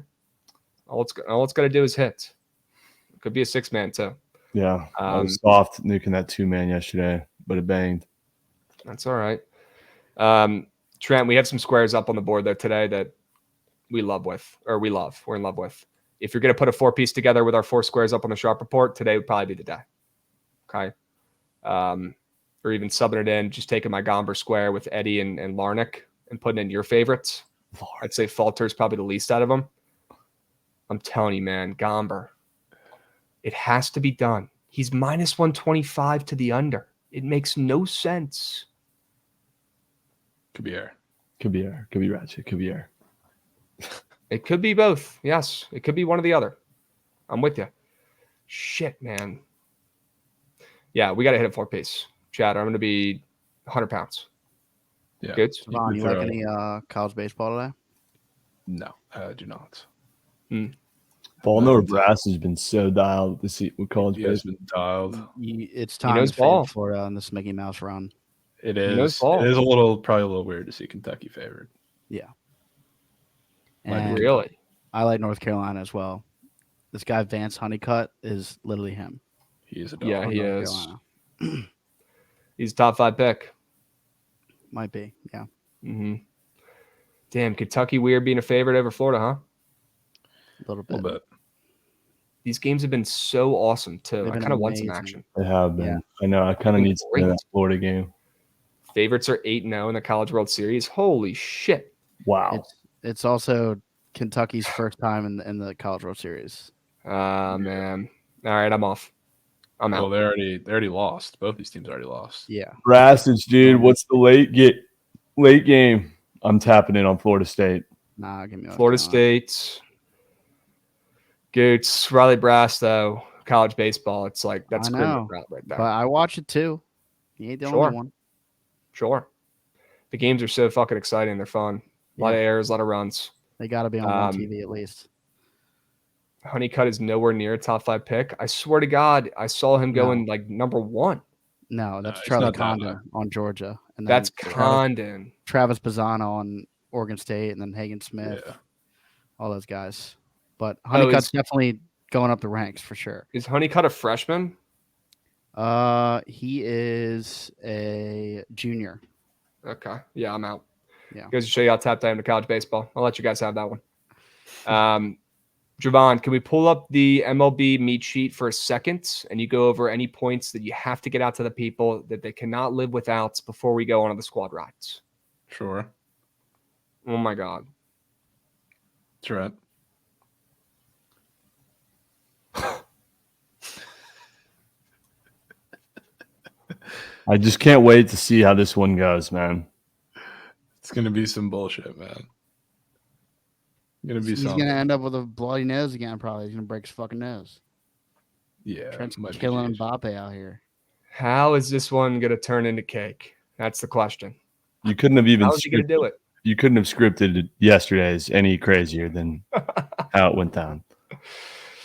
all it's got to do is hit. It could be a 6-man too. Yeah, I was soft nuking that 2-man yesterday, but it banged. That's all right. Trent, we have some squares up on the board though today that we're in love with. If you're going to put a 4-piece together with our 4 squares up on the sharp report, today would probably be the day. Okay. Or even subbing it in, just taking my Gomber square with Eddie and Larnick and putting in your favorites. I'd say Falter's probably the least out of them. I'm telling you, man, Gomber. It has to be done. He's -125 to the under. It makes no sense. Could be air. Could be air. Could be ratchet. Could be air. It could be both. Yes. It could be one or the other. I'm with you. Shit, man. Yeah, we got to hit a 4-piece. Chad, I'm going to be 100 pounds. Yeah. Good. Ron, you like any college baseball today? No, I do not. Fall Nebraska has been so dialed to see what college baseball has been dialed. It's time to fade Florida on this Mickey Mouse run. It is. It is probably a little weird to see Kentucky favored. Yeah. And really? I like North Carolina as well. This guy, Vance Honeycutt, is literally him. He is a dog. Yeah, he is. He's a top 5 pick. Might be, yeah. Mm-hmm. Damn, Kentucky weird being a favorite over Florida, huh? A little bit. These games have been so awesome, too. I kind of want some action. They have been. Yeah. I know. I kind of need to play that Florida game. Favorites are 8-0 in the College World Series. Holy shit. Wow. It's also Kentucky's first time in the College World Series. Man. All right, I'm off. I'm out. Well, they already lost. Both these teams already lost. Yeah. Brassage, dude. What's the late game? I'm tapping in on Florida State. Nah, give me Florida State. Goots, Riley Brass, though. College baseball. It's like that's great right there. But I watch it too. You ain't the only one. Sure. The games are so fucking exciting. They're fun. A lot of errors, a lot of runs. They got to be on TV at least. Honeycutt is nowhere near a top 5 pick. I swear to God, I saw him going like number 1. No, that's Charlie Condon on Georgia. And that's Condon. Travis Pisano on Oregon State, and then Hagen Smith, Yeah. all those guys. But Honeycutt's is- definitely going up the ranks for sure. Is Honeycutt a freshman? He is a junior. Okay. Yeah, I'm out. Yeah. Goes to show you how tapped I am to college baseball. I'll let you guys have that one. Jovan, can we pull up the MLB meet sheet for a second and you go over any points that you have to get out to the people that they cannot live without before we go on to the squad rides? Sure. Oh my God. That's right. I just can't wait to see how this one goes, man. It's gonna be some bullshit, man. Gonna be He's something. gonna end up with a bloody nose again. Probably he's gonna break his fucking nose. Yeah, Trent's might be killing huge. Mbappe out here. How is this one going to turn into cake? That's the question. You couldn't have even How is he going to do it? You couldn't have scripted yesterday's any crazier than how it went down.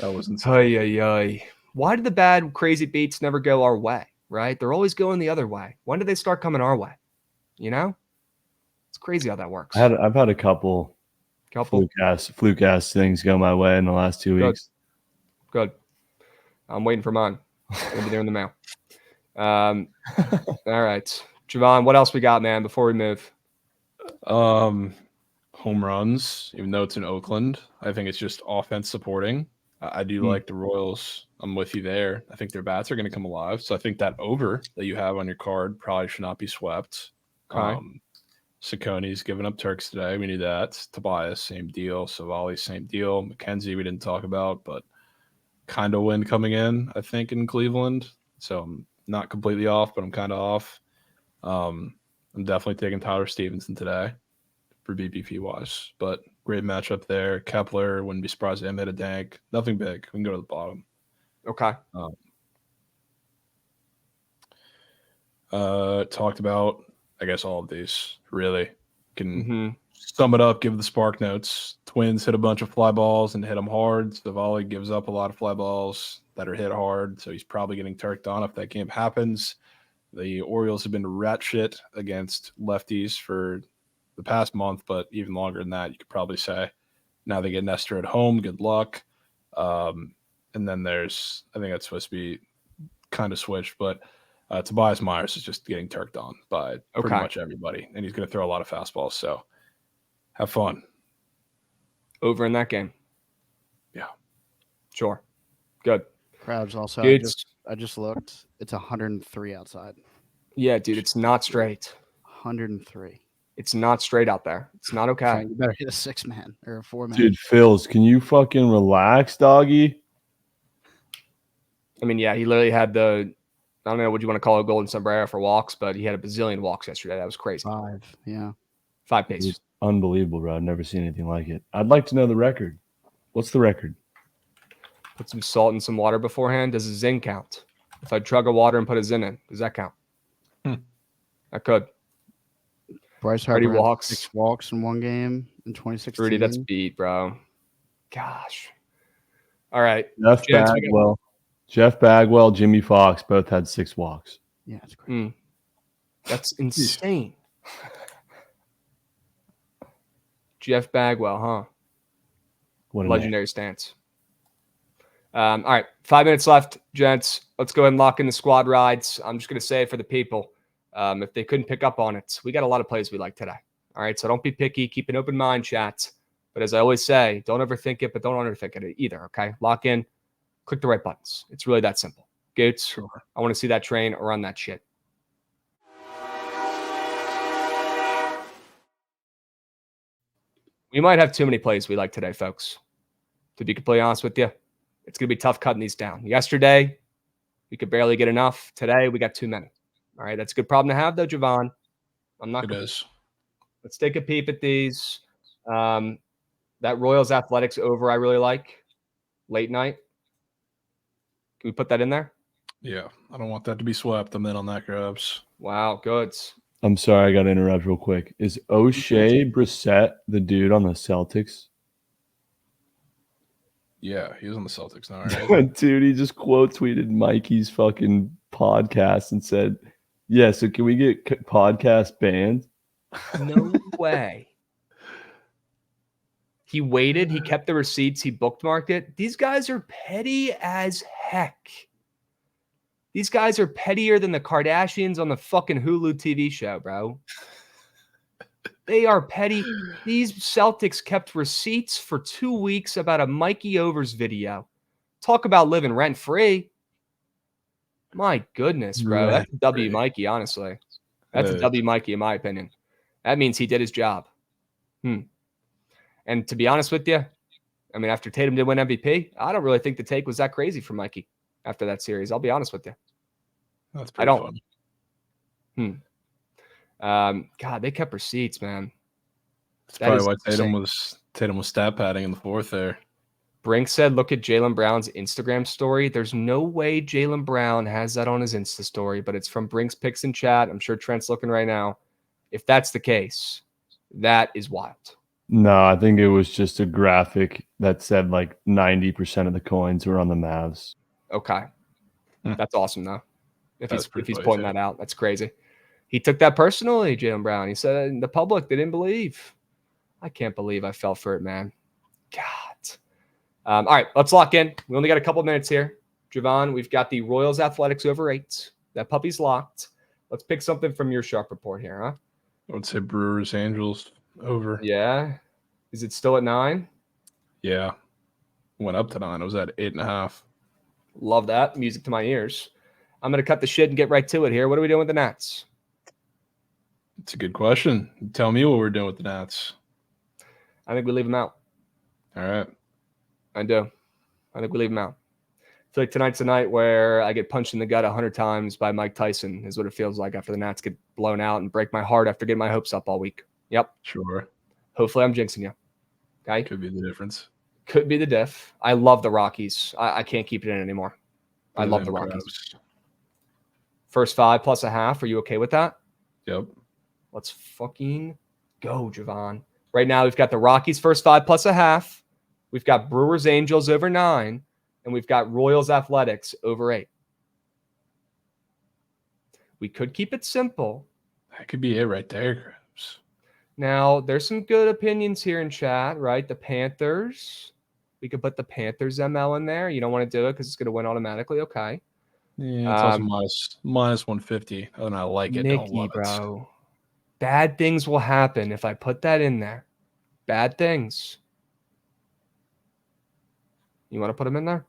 That was insane. Ay, ay, ay. Why do the bad, crazy beats never go our way, right? They're always going the other way. When do they start coming our way? You know? It's crazy how that works. I've had a couple fluke ass things go my way in the last 2 weeks. Good. I'm waiting for mine. It'll be there in the mail. All right. Jovan, what else we got, man, before we move? Home runs, even though it's in Oakland. I think it's just offense supporting. I do like the Royals. I'm with you there. I think their bats are going to come alive. So I think that over that you have on your card probably should not be swept. Okay. Sacconi's giving up Turks today. We knew that. Tobias, same deal. Savali, same deal. McKenzie, we didn't talk about, but kind of win coming in, I think, in Cleveland. So I'm not completely off, but I'm kind of off. I'm definitely taking Tyler Stevenson today for BBP wise, but great matchup there. Kepler, wouldn't be surprised if him hit a dank. Nothing big. We can go to the bottom. Okay. Talked about, I guess, all of these really. Can Mm-hmm. sum it up, give the spark notes. Twins hit a bunch of fly balls and hit them hard. Savali gives up a lot of fly balls that are hit hard, so he's probably getting turked on if that game happens. The Orioles have been rat shit against lefties for the past month, but even longer than that, you could probably say. Now they get Nestor at home. Good luck. And then there's, I think that's supposed to be kind of switched, but Tobias Myers is just getting turked on by pretty much everybody, and he's going to throw a lot of fastballs. So have fun. Over in that game. Yeah. Sure. Good. Krabs also. Dude, I just looked. It's 103 outside. Yeah, dude, it's not straight. 103. It's not straight out there. It's not okay. Frank, you better hit a 6-man or a 4-man. Dude, Phils, can you fucking relax, doggy? I mean, yeah, he literally had the, I don't know what you want to call a golden sombrero for walks, but he had a bazillion walks yesterday. That was crazy. 5, yeah. 5 paces. Unbelievable, bro. I've never seen anything like it. I'd like to know the record. What's the record? Put some salt in some water beforehand. Does a zing count? If I chug a water and put a zin in, does that count? That could. Bryce Freddie Harper had walks. 6 walks in one game in 2016. Rudy, that's beat, bro. Gosh. All right. Jeff Bagwell, Jimmy Fox both had 6 walks. Yeah, that's great. That's insane. Jeff Bagwell, huh? What a legendary stance. All right, 5 minutes left, gents. Let's go ahead and lock in the squad rides. I'm just going to say it for the people. If they couldn't pick up on it, we got a lot of plays we like today. All right, so don't be picky. Keep an open mind, chat. But as I always say, don't overthink it, but don't underthink it either, okay? Lock in. Click the right buttons. It's really that simple. Goots, sure. I want to see that train run that shit. We might have too many plays we like today, folks. To be completely honest with you, it's going to be tough cutting these down. Yesterday, we could barely get enough. Today, we got too many. All right, that's a good problem to have, though, Jovan. I'm not. It is. Let's take a peep at these. That Royals Athletics over, I really like. Late night. Can we put that in there? Yeah, I don't want that to be swept. I'm in on that, Krabs. Wow, good. I'm sorry, I got to interrupt real quick. Is O'Shea Brissett the dude on the Celtics? Yeah, he was on the Celtics now, right? Dude, he just quote tweeted Mikey's fucking podcast and said, "Yeah, so can we get podcast banned?" No way. He waited. He kept the receipts. He bookmarked it. These guys are petty as heck. These guys are pettier than the Kardashians on the fucking Hulu TV show, bro. They are petty. These Celtics kept receipts for 2 weeks about a Mikey Overs video. Talk about living rent-free. My goodness, bro. That's a W, Mikey, honestly. That's a W, Mikey, in my opinion. That means he did his job. And to be honest with you, I mean, after Tatum did win MVP, I don't really think the take was that crazy for Mikey after that series. I'll be honest with you. That's pretty fun. God, they kept receipts, man. That's probably why Tatum was stat padding in the fourth there. Brink said, look at Jaylen Brown's Instagram story. There's no way Jaylen Brown has that on his Insta story, but it's from Brink's Picks in chat. I'm sure Trent's looking right now. If that's the case, that is wild. No, I think it was just a graphic that said like 90% of the coins were on the Mavs. Okay. That's awesome, though. If he's pointing that out, that's crazy. He took that personally, Jaylen Brown. He said in the public, they didn't believe. I can't believe I fell for it, man. God. All right, let's lock in. We only got a couple minutes here. Jovan, we've got the Royals Athletics over 8. That puppy's locked. Let's pick something from your sharp report here, huh? I would say Brewers Angels over. Yeah. Is it still at 9? Yeah. Went up to 9. It was at 8.5. Love that. Music to my ears. I'm going to cut the shit and get right to it here. What are we doing with the Nats? It's a good question. Tell me what we're doing with the Nats. I think we leave them out. All right. I do. I think we leave them out. I feel like tonight's the night where I get punched in the gut 100 times by Mike Tyson is what it feels like after the Nats get blown out and break my heart after getting my hopes up all week. Yep. Sure. Hopefully I'm jinxing you. Okay? Could be the difference. Could be the diff. I love the Rockies. I can't keep it in anymore. I love the Rockies. Krabs. First 5 plus a half. Are you okay with that? Yep. Let's fucking go, Jovan. Right now we've got the Rockies first 5 plus a half. We've got Brewers Angels over 9. And we've got Royals Athletics over 8. We could keep it simple. That could be it right there, Krabs. Now, there's some good opinions here in chat, right? The Panthers. We could put the Panthers ML in there. You don't want to do it because it's going to win automatically. Okay. Yeah, it's also minus 150. And I like it. Nikki, don't love bro. it. Bad things will happen if I put that in there. Bad things. You want to put them in there?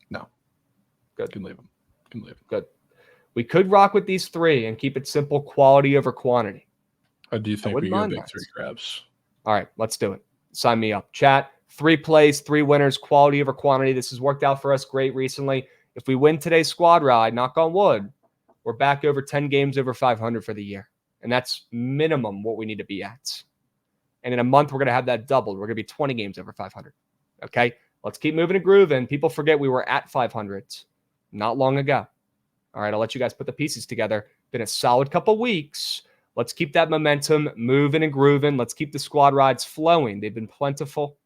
No. Good. Can leave them. Good. We could rock with these 3 and keep it simple, quality over quantity. I do think we go big 3 Krabs. All right, let's do it. Sign me up. Chat, 3 plays, 3 winners, quality over quantity. This has worked out for us great recently. If we win today's squad ride, knock on wood, we're back over 10 games over 500 for the year. And that's minimum what we need to be at. And in a month, we're going to have that doubled. We're going to be 20 games over 500. Okay? Let's keep moving and grooving. People forget we were at 500 not long ago. All right, I'll let you guys put the pieces together. Been a solid couple weeks. Let's keep that momentum moving and grooving. Let's keep the squad rides flowing. They've been plentiful.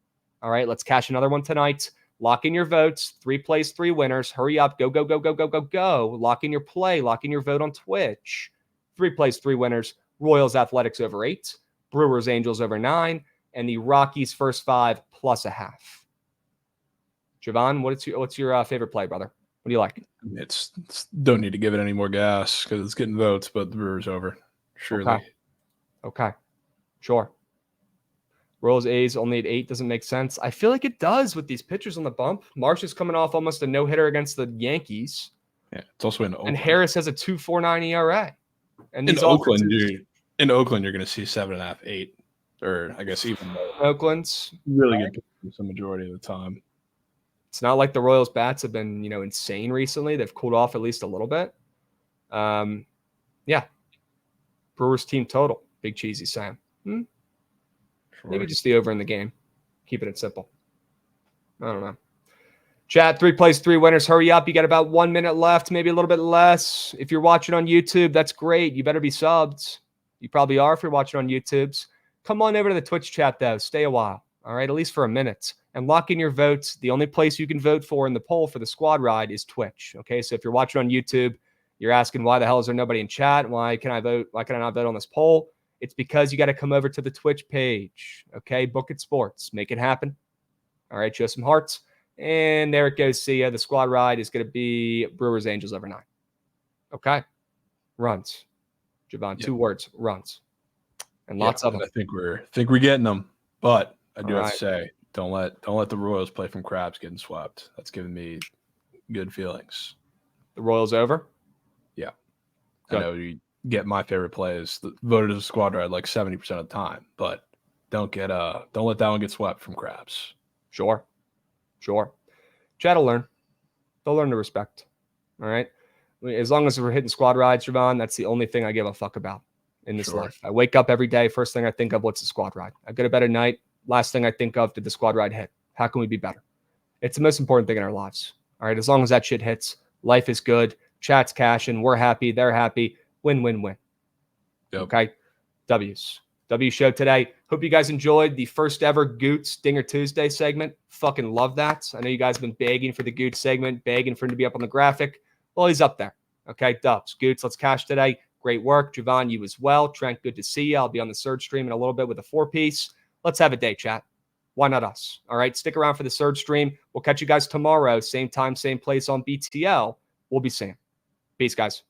All right, let's cash another one tonight. Lock in your votes. 3 plays, 3 winners. Hurry up. Go, go, go, go, go, go, go. Lock in your play. Lock in your vote on Twitch. 3 plays, 3 winners. Royals Athletics over 8. Brewers Angels over 9. And the Rockies first 5 plus a half. Jovan, what's your favorite play, brother? What do you like? It's don't need to give it any more gas because it's getting votes, but the Brewers over. Surely. Okay. Sure. Royals A's only at 8 doesn't make sense. I feel like it does with these pitchers on the bump. Marsh is coming off almost a no-hitter against the Yankees. Yeah, it's also in Oakland. And Harris has a 2.49 ERA. And in Oakland, you're going to see 7.5, 8, or I guess even more. Oakland's really good pitchers the majority of the time. It's not like the Royals bats have been, insane recently. They've cooled off at least a little bit. Yeah. Brewers team total. Big cheesy Sam. Sure. Maybe just the over in the game. Keeping it simple. I don't know. Chat, 3 plays, 3 winners. Hurry up. You got about 1 minute left, maybe a little bit less. If you're watching on YouTube, that's great. You better be subbed. You probably are if you're watching on YouTube's. Come on over to the Twitch chat, though. Stay a while. All right, at least for a minute. And lock in your votes. The only place you can vote for in the poll for the squad ride is Twitch. Okay, so if you're watching on YouTube, you're asking why the hell is there nobody in chat? Why can I vote? Why can I not vote on this poll? It's because you got to come over to the Twitch page. Okay, Bookit Sports. Make it happen. All right, show some hearts. And there it goes. See ya. The squad ride is going to be Brewers Angels over 9. Okay. Runs. Jovan, 2 words. Runs. And lots of them. I think we're getting them. But I do have to say, don't let the Royals play from Krabs getting swept. That's giving me good feelings. The Royals over? Yeah. Good. I know you get my favorite play is voted as a squad ride like 70% of the time, but don't let that one get swept from Krabs. Sure. Chad will learn. They'll learn to respect. All right. As long as we're hitting squad rides, Jovan, that's the only thing I give a fuck about in this life. I wake up every day. First thing I think of, what's the squad ride? I go to bed at night. Last thing I think of, did the squad ride hit? How can we be better? It's the most important thing in our lives. All right. As long as that shit hits, life is good. Chat's cashing. We're happy. They're happy. Win, win, win. Yep. Okay. W's. W show today. Hope you guys enjoyed the first ever Goots Dinger Tuesday segment. Fucking love that. I know you guys have been begging for the Goots segment, begging for him to be up on the graphic. Well, he's up there. Okay, Dubs. Goots, let's cash today. Great work. Jovan, you as well. Trent, good to see you. I'll be on the Surge stream in a little bit with a 4-piece. Let's have a day, chat. Why not us? All right, stick around for the Surge stream. We'll catch you guys tomorrow. Same time, same place on BTL. We'll be seeing. Peace, guys.